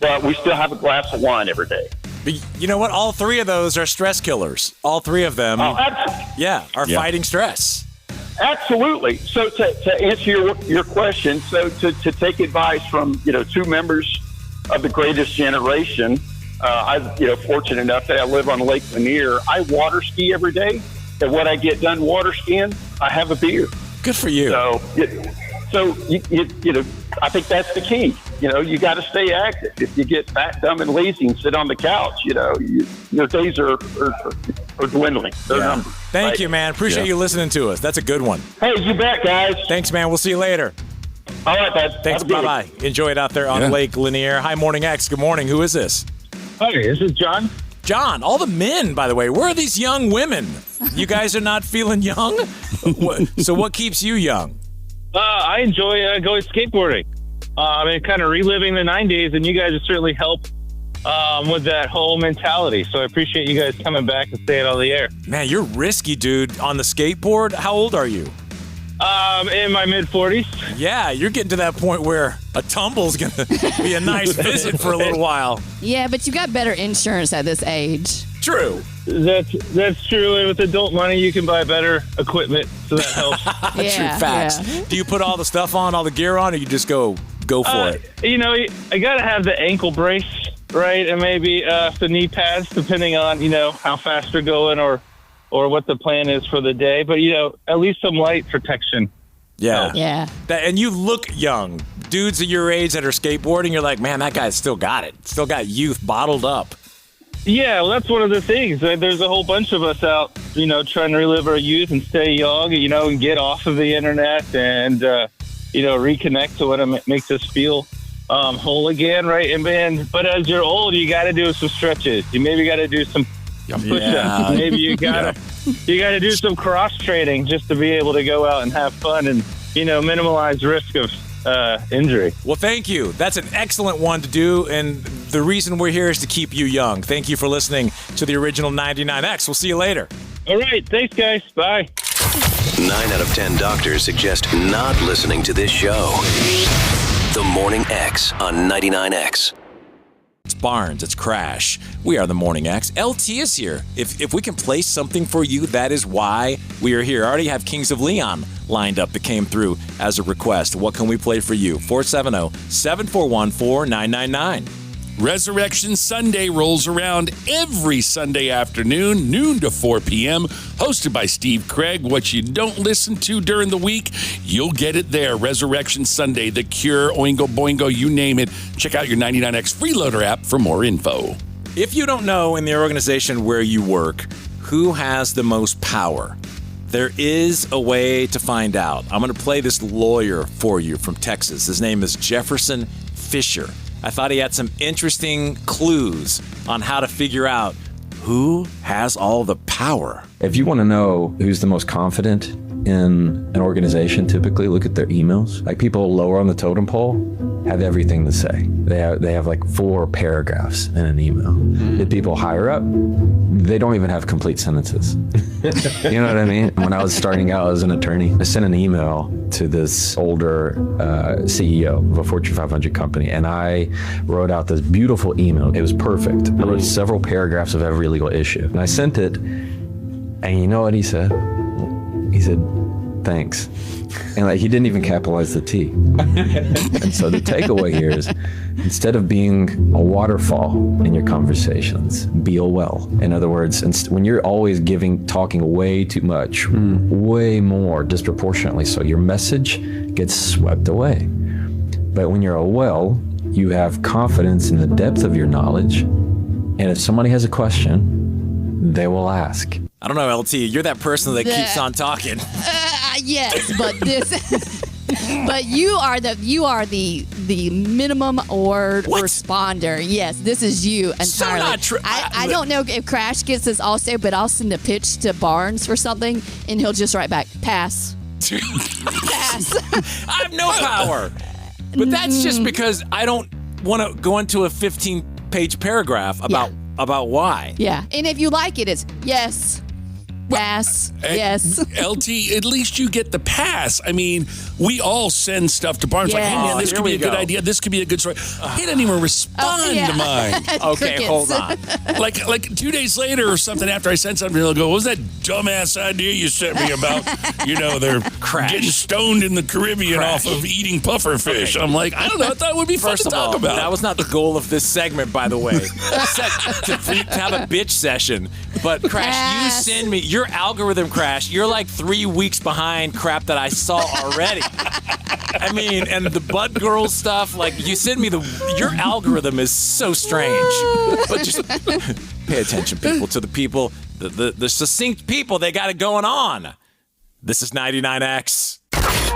J: but we still have a glass of wine every day.
C: But you know what? All three of those are stress killers. All three of them, are fighting stress.
J: Absolutely. So to answer your question, so to take advice from, two members of the greatest generation, I'm fortunate enough that I live on Lake Lanier. I water ski every day, and when I get done water skiing, I have a beer.
C: Good for you.
J: So I think that's the key. You got to stay active. If you get fat, dumb, and lazy and sit on the couch, your days are dwindling. They're numbered.
C: Thank you, man. Appreciate you listening to us. That's a good one.
J: Hey, you bet, guys.
C: Thanks, man. We'll see you later.
J: All right, bud.
C: Thanks. Bye-bye. Enjoy it out there on Lake Lanier. Hi, Morning X. Good morning. Who is this?
I: Hi, this is John.
C: John, all the men, by the way. Where are these young women? You guys are not feeling young? So what keeps you young?
K: I enjoy going skateboarding. and kind of reliving the 90s, and you guys have certainly helped with that whole mentality. So I appreciate you guys coming back and staying on the air.
C: Man, you're risky, dude. On the skateboard, how old are you?
K: In my mid-40s.
C: Yeah, you're getting to that point where a tumble's going to be a nice visit for a little while.
E: Yeah, but you got better insurance at this age.
C: True.
K: That's true. And with adult money, you can buy better equipment, so that helps.
E: Yeah,
C: True facts.
E: yeah.
C: Do you put all the stuff on, all the gear on, or you just go for it?
K: You know, I got to have the ankle brace, right? And maybe the knee pads, depending on, how fast you're going or what the plan is for the day. But, at least some light protection.
C: Yeah.
E: Yeah.
C: And you look young. Dudes of your age that are skateboarding, you're like, man, that guy's still got it. Still got youth bottled up.
K: Yeah, well, that's one of the things. There's a whole bunch of us out, trying to relive our youth and stay young, and get off of the internet and, reconnect to what makes us feel whole again, right? But as you're old, you got to do some stretches. You maybe got to do some push-ups.
C: Yeah.
K: Maybe you got to do some cross training just to be able to go out and have fun and, minimize risk of injury.
C: Well, thank you. That's an excellent one to do, and the reason we're here is to keep you young. Thank you for listening to the original 99X. We'll see you later.
K: All right. Thanks, guys. Bye.
M: 9 out of 10 doctors suggest not listening to this show. The Morning X on 99X.
C: It's Barnes. It's Crash. We are the Morning X. LT is here. If we can play something for you, that is why we are here. I already have Kings of Leon lined up that came through as a request. What can we play for you? 470-741-4999.
D: Resurrection Sunday rolls around every Sunday afternoon, noon to 4 p.m., hosted by Steve Craig. What you don't listen to during the week, you'll get it there. Resurrection Sunday, The Cure, Oingo Boingo, you name it. Check out your 99X Freeloader app for more info.
C: If you don't know in the organization where you work who has the most power, there is a way to find out. I'm going to play this lawyer for you from Texas. His name is Jefferson Fisher. I thought he had some interesting clues on how to figure out who has all the power.
O: If you want to know who's the most confident in an organization, typically look at their emails. Like people lower on the totem pole have everything to say. They have like 4 paragraphs in an email. The people higher up, they don't even have complete sentences. You know what I mean? When I was starting out as an attorney, I sent an email to this older CEO of a Fortune 500 company, and I wrote out this beautiful email. It was perfect. I wrote several paragraphs of every legal issue, and I sent it, and you know what he said? He said, thanks. And like he didn't even capitalize the T. And so the takeaway here is, instead of being a waterfall in your conversations, be a well. In other words, when you're always talking way too much, way more disproportionately, so your message gets swept away. But when you're a well, you have confidence in the depth of your knowledge. And if somebody has a question, they will ask.
C: I don't know, LT. You're that person that keeps on talking.
E: Yes, but but you are the minimum word responder. Yes, this is you entirely.
C: So not true.
E: I don't know if Crash gets this also, but I'll send a pitch to Barnes for something, and he'll just write back, pass. Pass.
C: I have no power. But that's just because I don't want to go into a 15-page paragraph about why.
E: Yeah, and if you like it, it's yes. Pass. Yes.
D: LT, at least you get the pass. I mean, we all send stuff to Barnes like, hey, man, this could be a good idea. This could be a good story. He doesn't even respond to mine.
C: Okay, hold on.
D: Like 2 days later or something after I sent something, he'll go, what was that dumbass idea you sent me about, they're getting stoned in the Caribbean off of eating puffer fish? Okay. I'm like, I don't know. I thought it would be fun to talk about.
C: That was not the goal of this segment, by the way. to have a bitch session. But Crash, you send me your algorithm, Crash. You're like 3 weeks behind crap that I saw already. I mean, and the Bud Girls stuff, like you send me your algorithm is so strange. But just pay attention, people, to the people, the succinct people. They got it going on. This is 99X.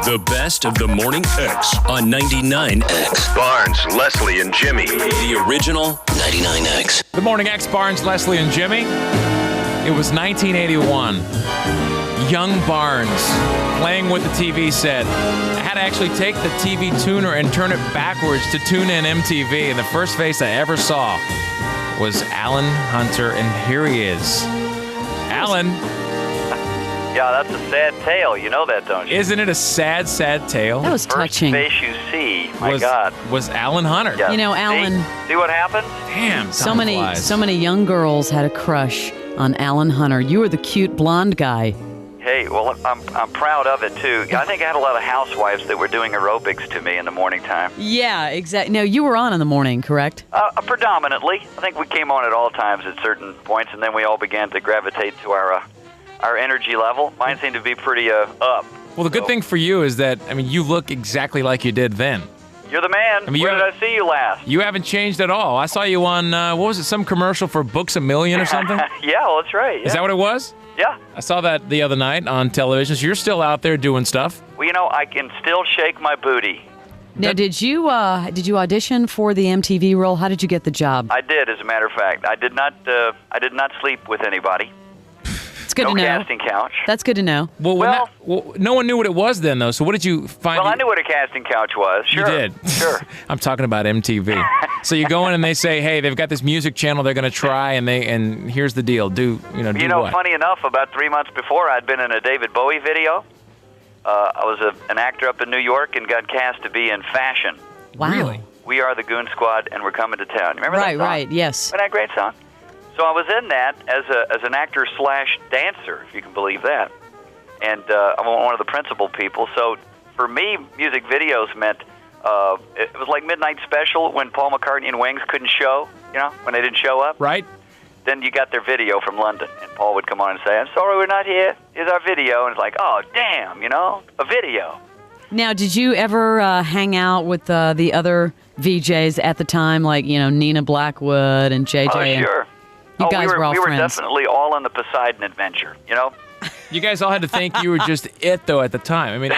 M: The best of the Morning X on 99X. Barnes, Leslie, and Jimmy. The original 99X.
C: The Morning X, Barnes, Leslie, and Jimmy. It was 1981. young Barnes playing with the TV set. I had to actually take the TV tuner and turn it backwards to tune in MTV, and the first face I ever saw was Alan Hunter, and here he is. Alan.
P: Yeah, that's a sad tale. You know that, don't you?
C: Isn't it a sad, sad tale?
Q: That was touching.
P: First face you see, my God.
C: Was Alan Hunter.
P: Yeah.
Q: You know, Alan.
P: See what happened?
C: Damn,
Q: So many young girls had a crush on Alan Hunter. You were the cute blonde guy.
P: Hey, well, I'm proud of it, too. I think I had a lot of housewives that were doing aerobics to me in the morning time.
Q: Yeah, exactly. No, you were on in the morning, correct?
P: Predominantly. I think we came on at all times at certain points, and then we all began to gravitate to our energy level. Mine seemed to be pretty up.
C: Well, the good thing for you is that, I mean, you look exactly like you did then.
P: You're the man.
C: I mean,
P: Where did I see you last?
C: You haven't changed at all. I saw you on, what was it, some commercial for Books A Million or something?
P: Yeah, well, that's right. Yeah.
C: Is that what it was?
P: Yeah.
C: I saw that the other night on television, so you're still out there doing stuff.
P: Well, you know, I can still shake my booty.
Q: Now, did you audition for the MTV role? How did you get the job?
P: I did, as a matter of fact. I did not sleep with anybody.
Q: It's good to know.
P: No casting couch.
Q: That's good to know.
C: Well, no one knew what it was then, though. So what did you find?
P: Well, I knew what a casting couch was. Sure.
C: You did?
P: Sure.
C: I'm talking about MTV. So you go in and they say, hey, they've got this music channel they're going to try, and here's the deal. Do what?
P: Funny enough, about 3 months before, I'd been in a David Bowie video. I was an actor up in New York and got cast to be in Fashion.
Q: Wow.
C: Really?
P: We Are the Goon Squad, and We're Coming to Town. Remember that song?
Q: Right, yes.
P: Isn't that a great song? So I was in that as an actor / dancer, if you can believe that. And I'm one of the principal people. So for me, music videos meant it was like Midnight Special when Paul McCartney and Wings couldn't show, when they didn't show up.
C: Right.
P: Then you got their video from London, and Paul would come on and say, I'm sorry we're not here. Here's our video. And it's like, oh, damn, a video.
Q: Now, did you ever hang out with the other VJs at the time, like, Nina Blackwood and JJ?
P: Oh, sure.
Q: You guys were all
P: we
Q: friends.
P: were definitely all in the Poseidon Adventure,
C: You guys all had to think you were just it, though, at the time. I mean,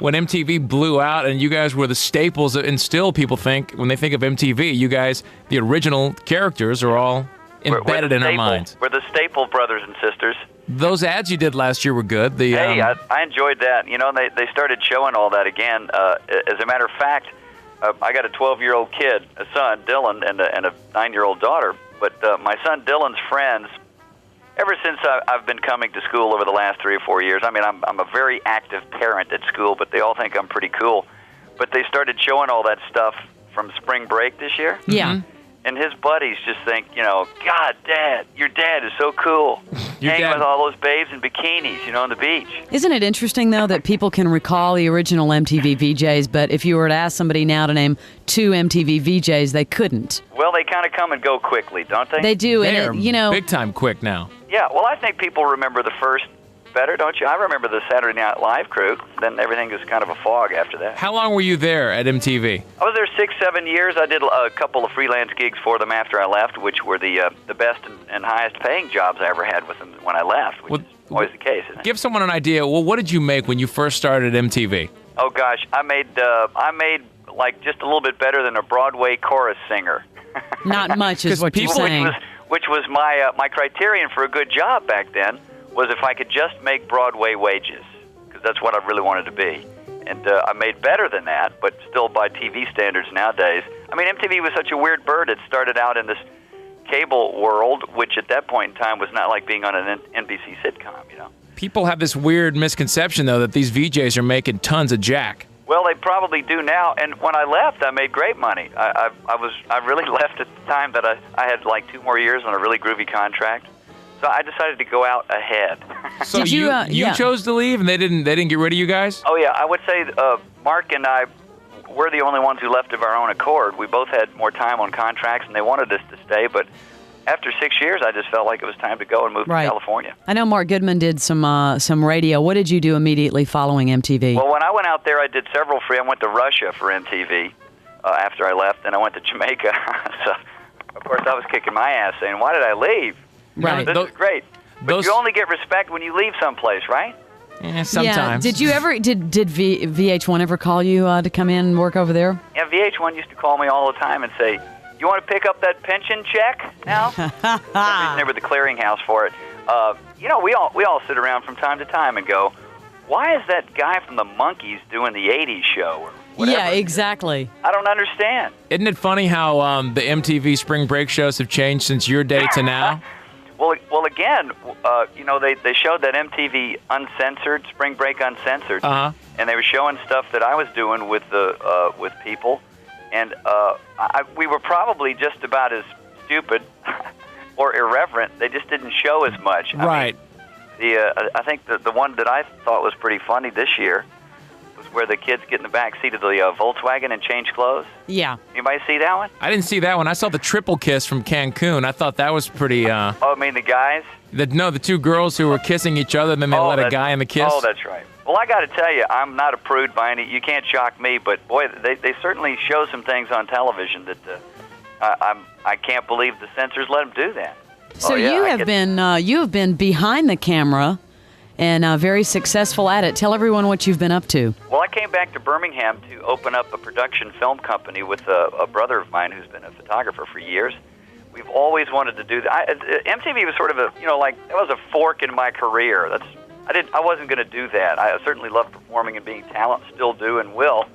C: when MTV blew out and you guys were the staples, and still people think, when they think of MTV, you guys, the original characters, are all embedded in our minds.
P: We're the staple brothers and sisters.
C: Those ads you did last year were good.
P: I enjoyed that. They started showing all that again. As a matter of fact, I got a 12-year-old kid, a son, Dylan, and a 9-year-old daughter. But my son Dylan's friends, ever since I've been coming to school over the last 3 or 4 years, I mean, I'm a very active parent at school, but they all think I'm pretty cool. But they started showing all that stuff from spring break this year.
Q: Yeah.
P: Mm-hmm. And his buddies just think, God, Dad, your dad is so cool. Hanging with all those babes in bikinis, on the beach.
Q: Isn't it interesting, though, that people can recall the original MTV VJs, but if you were to ask somebody now to name 2 MTV VJs, they couldn't?
P: Well, they kind of come and go quickly, don't they?
Q: They do.
C: They are
Q: and
C: big time quick now.
P: Yeah, well, I think people remember the first better, don't you? I remember the Saturday Night Live crew. Then everything was kind of a fog after that.
C: How long were you there at MTV?
P: I was there 6-7 years. I did a couple of freelance gigs for them after I left, which were the best and highest paying jobs I ever had with them when I left, which is always the case, isn't it?
C: Give someone an idea. Well, what did you make when you first started MTV?
P: Oh gosh, I made like just a little bit better than a Broadway chorus singer.
Q: Not much is what you're saying.
P: Which was my criterion for a good job back then. Was if I could just make Broadway wages, because that's what I really wanted to be. And I made better than that, but still by TV standards nowadays. I mean, MTV was such a weird bird. It started out in this cable world, which at that point in time was not like being on an NBC sitcom,
C: People have this weird misconception, though, that these VJs are making tons of jack.
P: Well, they probably do now. And when I left, I made great money. I really left at the time that I had like 2 more years on a really groovy contract. So I decided to go out ahead.
C: So you chose to leave, and they didn't get rid of you guys?
P: Oh yeah, I would say Mark and I were the only ones who left of our own accord. We both had more time on contracts, and they wanted us to stay. But after 6 years, I just felt like it was time to go and move to California.
Q: I know Mark Goodman did some radio. What did you do immediately following MTV?
P: Well, when I went out there, I did several free. I went to Russia for MTV after I left, and I went to Jamaica. So of course I was kicking my ass, saying, "Why did I leave?
Q: Right.
P: This is great." But you only get respect when you leave someplace, right?
C: Yeah, sometimes.
Q: Yeah. Did you ever did VH1 ever call you to come in and work over there?
P: Yeah, VH1 used to call me all the time and say, "You want to pick up that pension check now?" For some reason, they were the clearinghouse for it. we all sit around from time to time and go, why is that guy from the Monkees doing the 80s show or whatever?
Q: Yeah, exactly.
P: I don't understand.
C: Isn't it funny how the MTV Spring Break shows have changed since your day to now?
P: Well, again, they showed that MTV Uncensored, Spring Break Uncensored, and they were showing stuff that I was doing with people, and we were probably just about as stupid or irreverent. They just didn't show as much.
C: Right.
P: I think the one that I thought was pretty funny this year was where the kids get in the back seat of the Volkswagen and change clothes.
Q: Yeah.
P: Anybody see that one?
C: I didn't see that one. I saw the triple kiss from Cancun. I thought that was pretty...
P: Oh, I mean the guys?
C: The two girls who were kissing each other, and then they let a guy in the kiss.
P: Oh, that's right. Well, I got to tell you, I'm not a prude by any... You can't shock me, but, boy, they certainly show some things on television that I can't believe the censors let them do that.
Q: So you have been behind the camera and very successful at it. Tell everyone what you've been up to.
P: Well, I came back to Birmingham to open up a production film company with a brother of mine who's been a photographer for years. We've always wanted to do that. MTV was sort of that was a fork in my career. I wasn't going to do that. I certainly love performing and being talent, still do and will.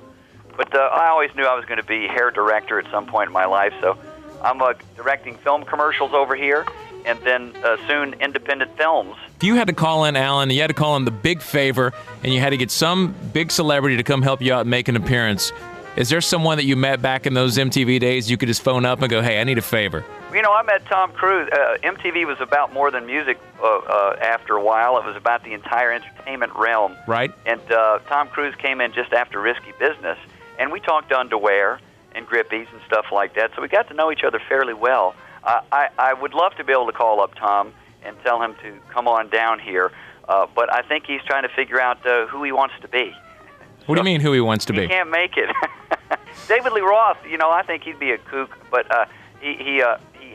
P: But I always knew I was going to be hair director at some point in my life. So I'm directing film commercials over here, and then soon independent films.
C: If you had to call in Alan, you had to call in the big favor, and you had to get some big celebrity to come help you out and make an appearance, is there someone that you met back in those MTV days you could just phone up and go, hey, I need a favor?
P: I met Tom Cruise. MTV was about more than music after a while. It was about the entire entertainment realm.
C: Right.
P: And Tom Cruise came in just after Risky Business, and we talked underwear and grippies and stuff like that, so we got to know each other fairly well. I would love to be able to call up Tom and tell him to come on down here, but I think he's trying to figure out who he wants to be.
C: What do you mean who he wants to be?
P: He can't make it. David Lee Roth, I think he'd be a kook, but he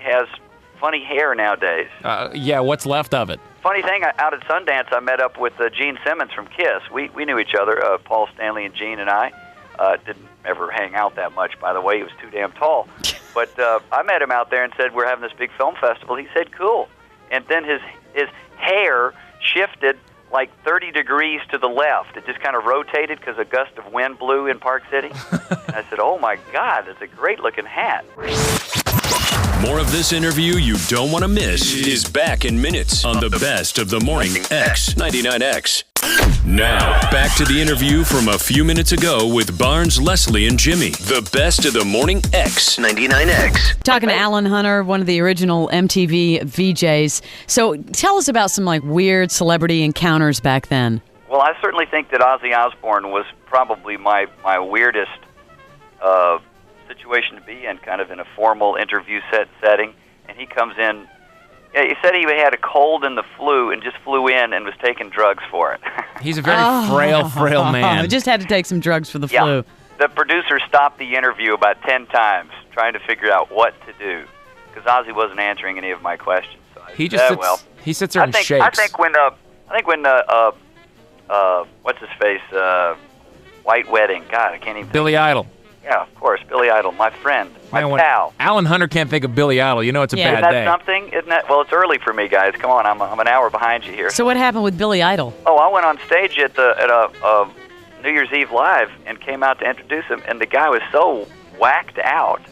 P: has funny hair nowadays.
C: Yeah, what's left of it?
P: Funny thing, out at Sundance, I met up with Gene Simmons from Kiss. We knew each other, Paul Stanley and Gene and I. Didn't ever hang out that much, by the way. He was too damn tall. But I met him out there and said, we're having this big film festival. He said, cool. And then his hair shifted like 30 degrees to the left. It just kind of rotated because a gust of wind blew in Park City. And I said, oh, my God, that's a great-looking hat.
M: More of this interview you don't want to miss is back in minutes on the best of the Morning X 99X. Now, back to the interview from a few minutes ago with Barnes, Leslie, and Jimmy. The best of the Morning X 99X.
Q: Talking to Alan Hunter, one of the original MTV VJs. So tell us about some weird celebrity encounters back then.
P: Well, I certainly think that Ozzy Osbourne was probably my weirdest situation to be in, kind of in a formal interview setting. And he comes in. He said he had a cold and the flu and just flew in and was taking drugs for it.
C: He's a very frail man.
Q: Just had to take some drugs for the flu.
P: The producer stopped the interview about 10 times trying to figure out what to do because Ozzy wasn't answering any of my questions. So
C: he just sits there and shakes.
P: I think when what's his face, White Wedding. God, I can't even.
C: Billy Idol.
P: Yeah, of course, Billy Idol, my friend, my pal.
C: Alan Hunter can't think of Billy Idol. You know it's a bad day.
P: Isn't that something? Isn't that? Well, it's early for me, guys. Come on, I'm an hour behind you here.
Q: So what happened with Billy Idol?
P: Oh, I went on stage at a New Year's Eve live and came out to introduce him, and the guy was so whacked out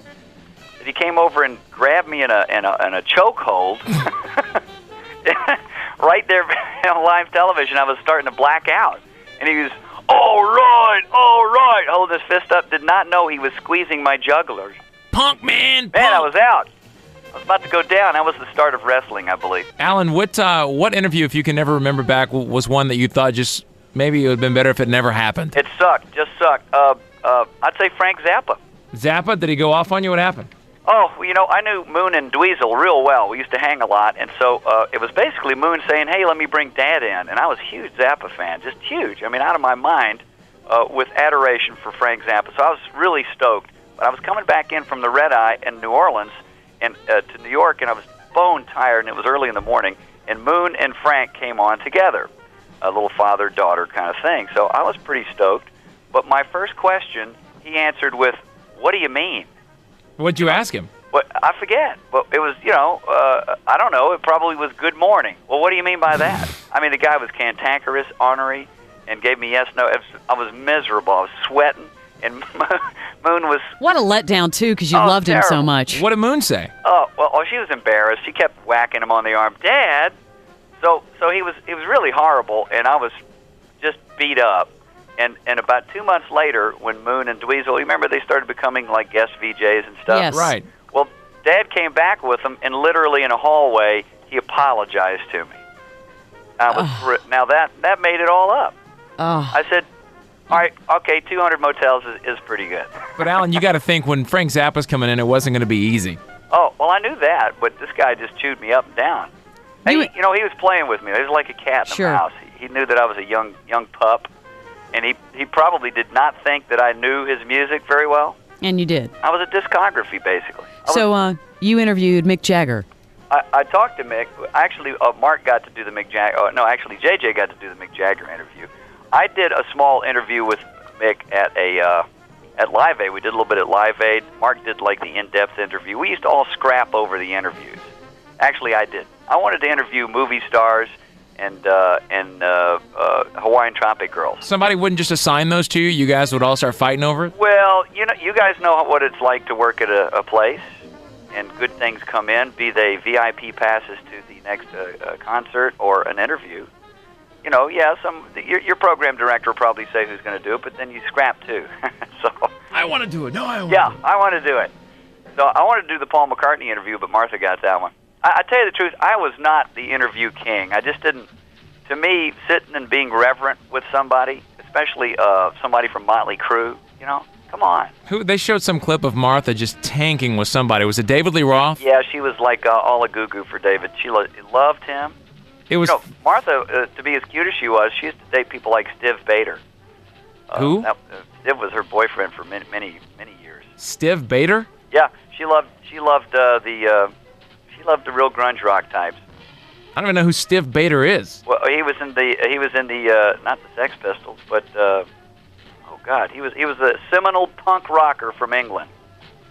P: that he came over and grabbed me in a chokehold right there on live television. I was starting to black out, and he was. All right, holding his fist up, did not know he was squeezing my jugular.
C: Punk, man!
P: Man, I was out. I was about to go down. That was the start of wrestling, I believe.
C: Alan, what interview, if you can never remember back, was one that you thought just maybe it would have been better if it never happened?
P: It sucked, just sucked. I'd say Frank Zappa.
C: Zappa? Did he go off on you? What happened?
P: Oh, I knew Moon and Dweezil real well. We used to hang a lot, and so it was basically Moon saying, hey, let me bring Dad in. And I was a huge Zappa fan, just huge. I mean, out of my mind with adoration for Frank Zappa. So I was really stoked. But I was coming back in from the Red Eye in New Orleans and to New York, and I was bone tired, and it was early in the morning, and Moon and Frank came on together, a little father-daughter kind of thing. So I was pretty stoked. But my first question, he answered with, what do you mean?
C: What'd you ask him?
P: Well, I forget. Well, it was, I don't know. It probably was good morning. Well, what do you mean by that? I mean, the guy was cantankerous, ornery, and gave me yes, no. I was miserable. I was sweating, and Moon was...
Q: What a letdown, too, because you loved him so much.
C: What did Moon say?
P: Oh, well, she was embarrassed. She kept whacking him on the arm. Dad! So he was really horrible, and I was just beat up. And about 2 months later, when Moon and Dweezil, you remember they started becoming like guest VJs and stuff?
Q: Yes.
C: Right.
P: Well, Dad came back with them, and literally in a hallway, he apologized to me. Now that made it all up.
Q: Oh.
P: I said, all right, okay, 200 motels is pretty good.
C: But Alan, you got to think when Frank Zappa's coming in, it wasn't going to be easy.
P: Oh, well, I knew that, but this guy just chewed me up and down. He was playing with me. He was like a cat in the mouse. He knew that I was a young pup, and he probably did not think that I knew his music very well.
Q: And you did.
P: I was a discography, basically.
Q: You interviewed Mick Jagger.
P: I talked to Mick. Actually, Mark got to do the Mick Jagger. Oh, no, actually, JJ got to do the Mick Jagger interview. I did a small interview with Mick at Live Aid. We did a little bit at Live Aid. Mark did like the in-depth interview. We used to all scrap over the interviews. Actually, I did. I wanted to interview movie stars and Hawaiian Tropic girls.
C: Somebody wouldn't just assign those to you? You guys would all start fighting over it?
P: Well, you guys know what it's like to work at a place, and good things come in, be they VIP passes to the next concert or an interview. Your program director will probably say who's going to do it, but then you scrap too. So
C: I want to do it. No, I want
P: Yeah, I want to do it. So I wanted to do the Paul McCartney interview, but Martha got that one. I tell you the truth, I was not the interview king. I just didn't. To me, sitting and being reverent with somebody, especially somebody from Motley Crue, come on.
C: They showed some clip of Martha just tanking with somebody. Was it David Lee Roth?
P: Yeah, she was like all a goo-goo for David. She loved him.
C: It was
P: Martha, to be as cute as she was, she used to date people like Stiv Bader.
C: Who?
P: Stiv was her boyfriend for many years.
C: Stiv Bader?
P: Yeah, she loved the real grunge rock types.
C: I don't even know who Stiv Bader is.
P: Well, he was in the not the Sex Pistols, but he was a seminal punk rocker from England.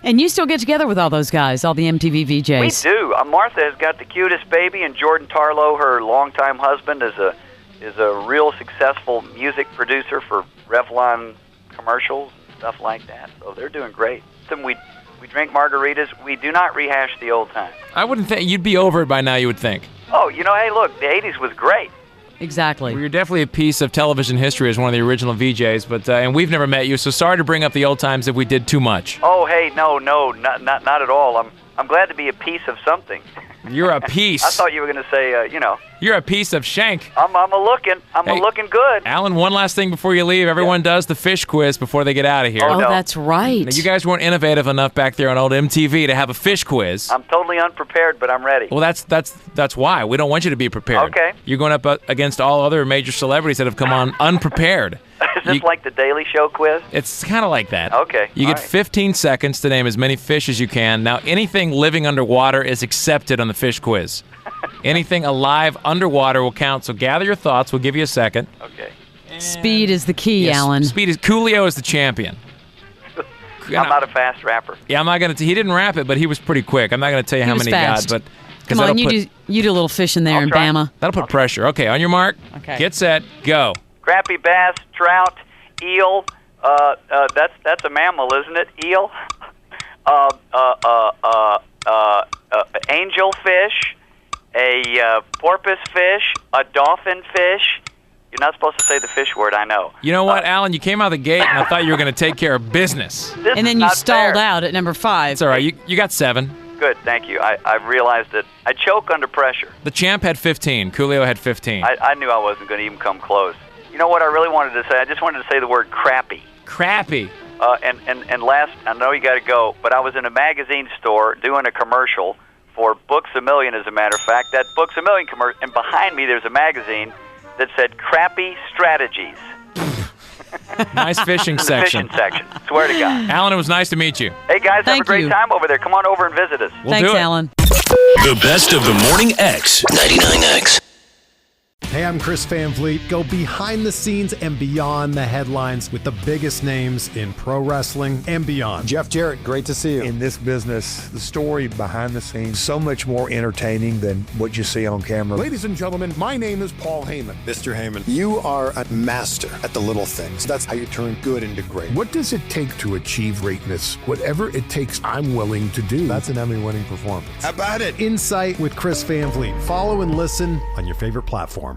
Q: And you still get together with all those guys, all the MTV VJs.
P: We do. Martha has got the cutest baby, and Jordan Tarlow, her longtime husband, is a real successful music producer for Revlon commercials and stuff like that. So they're doing great. We drink margaritas. We do not rehash the old times.
C: I wouldn't think you'd be over it by now. You would think.
P: Oh, hey, look, the '80s was great.
Q: Exactly.
C: Well, you're definitely a piece of television history as one of the original VJs, but and we've never met you, so sorry to bring up the old times if we did too much.
P: Oh, hey, no, not at all. I'm glad to be a piece of something.
C: You're a piece.
P: I thought you were going to say,
C: You're a piece of shank.
P: I'm looking good.
C: Alan, one last thing before you leave. Everyone does the fish quiz before they get out of here.
Q: Oh, that's right.
C: Now, you guys weren't innovative enough back there on old MTV to have a fish quiz.
P: I'm totally unprepared, but I'm ready.
C: Well, that's why. We don't want you to be prepared.
P: Okay.
C: You're going up against all other major celebrities that have come on unprepared.
P: Is this like the Daily Show quiz?
C: It's kind of like that.
P: Okay.
C: You get 15 seconds to name as many fish as you can. Now, anything living underwater is accepted on the fish quiz. Anything alive underwater will count, so gather your thoughts. We'll give you a second.
P: Okay.
Q: Speed is the key, Alan.
C: Coolio is the champion.
P: I'm not a fast rapper.
C: Yeah, I'm not going to. He didn't rap it, but he was pretty quick. I'm not going to tell you how many he got, but
Q: come on, you do a little fishing there in Bama.
C: That'll put pressure. Okay, on your mark.
Q: Okay.
C: Get set. Go.
P: Crappie, bass, trout, eel. That's a mammal, isn't it? Eel. Angelfish, a porpoise fish, a dolphin fish. You're not supposed to say the fish word, I know.
C: You know what, Alan? You came out of the gate, and I thought you were going to take care of business.
Q: And then you stalled out at number 5.
C: It's all right. You got 7.
P: Good, thank you. I realized that I choke under pressure.
C: The champ had 15. Coolio had 15.
P: I knew I wasn't going to even come close. You know what I really wanted to say? I just wanted to say the word crappie.
C: Crappie.
P: And last, I know you got to go, but I was in a magazine store doing a commercial for Books A Million, as a matter of fact. That Books A Million commercial, and behind me there's a magazine that said Crappie Strategies.
C: Nice fishing section.
P: Fishing section. Swear to God.
C: Alan, it was nice to meet you.
P: Hey, guys, have a great time over there. Come on over and visit us.
C: We'll do it.
Q: Alan.
M: The best of the Morning X. 99X.
G: Hey, I'm Chris Van Vliet. Go behind the scenes and beyond the headlines with the biggest names in pro wrestling and beyond.
H: Jeff Jarrett, great to see you. In this business, the story behind the scenes, so much more entertaining than what you see on camera.
Z: Ladies and gentlemen, my name is Paul Heyman.
R: Mr. Heyman, you are a master at the little things. That's how you turn good into great.
Z: What does it take to achieve greatness? Whatever it takes, I'm willing to do.
G: That's an Emmy-winning performance.
R: How about it?
G: Insight with Chris Van Vliet. Follow and listen on your favorite platform.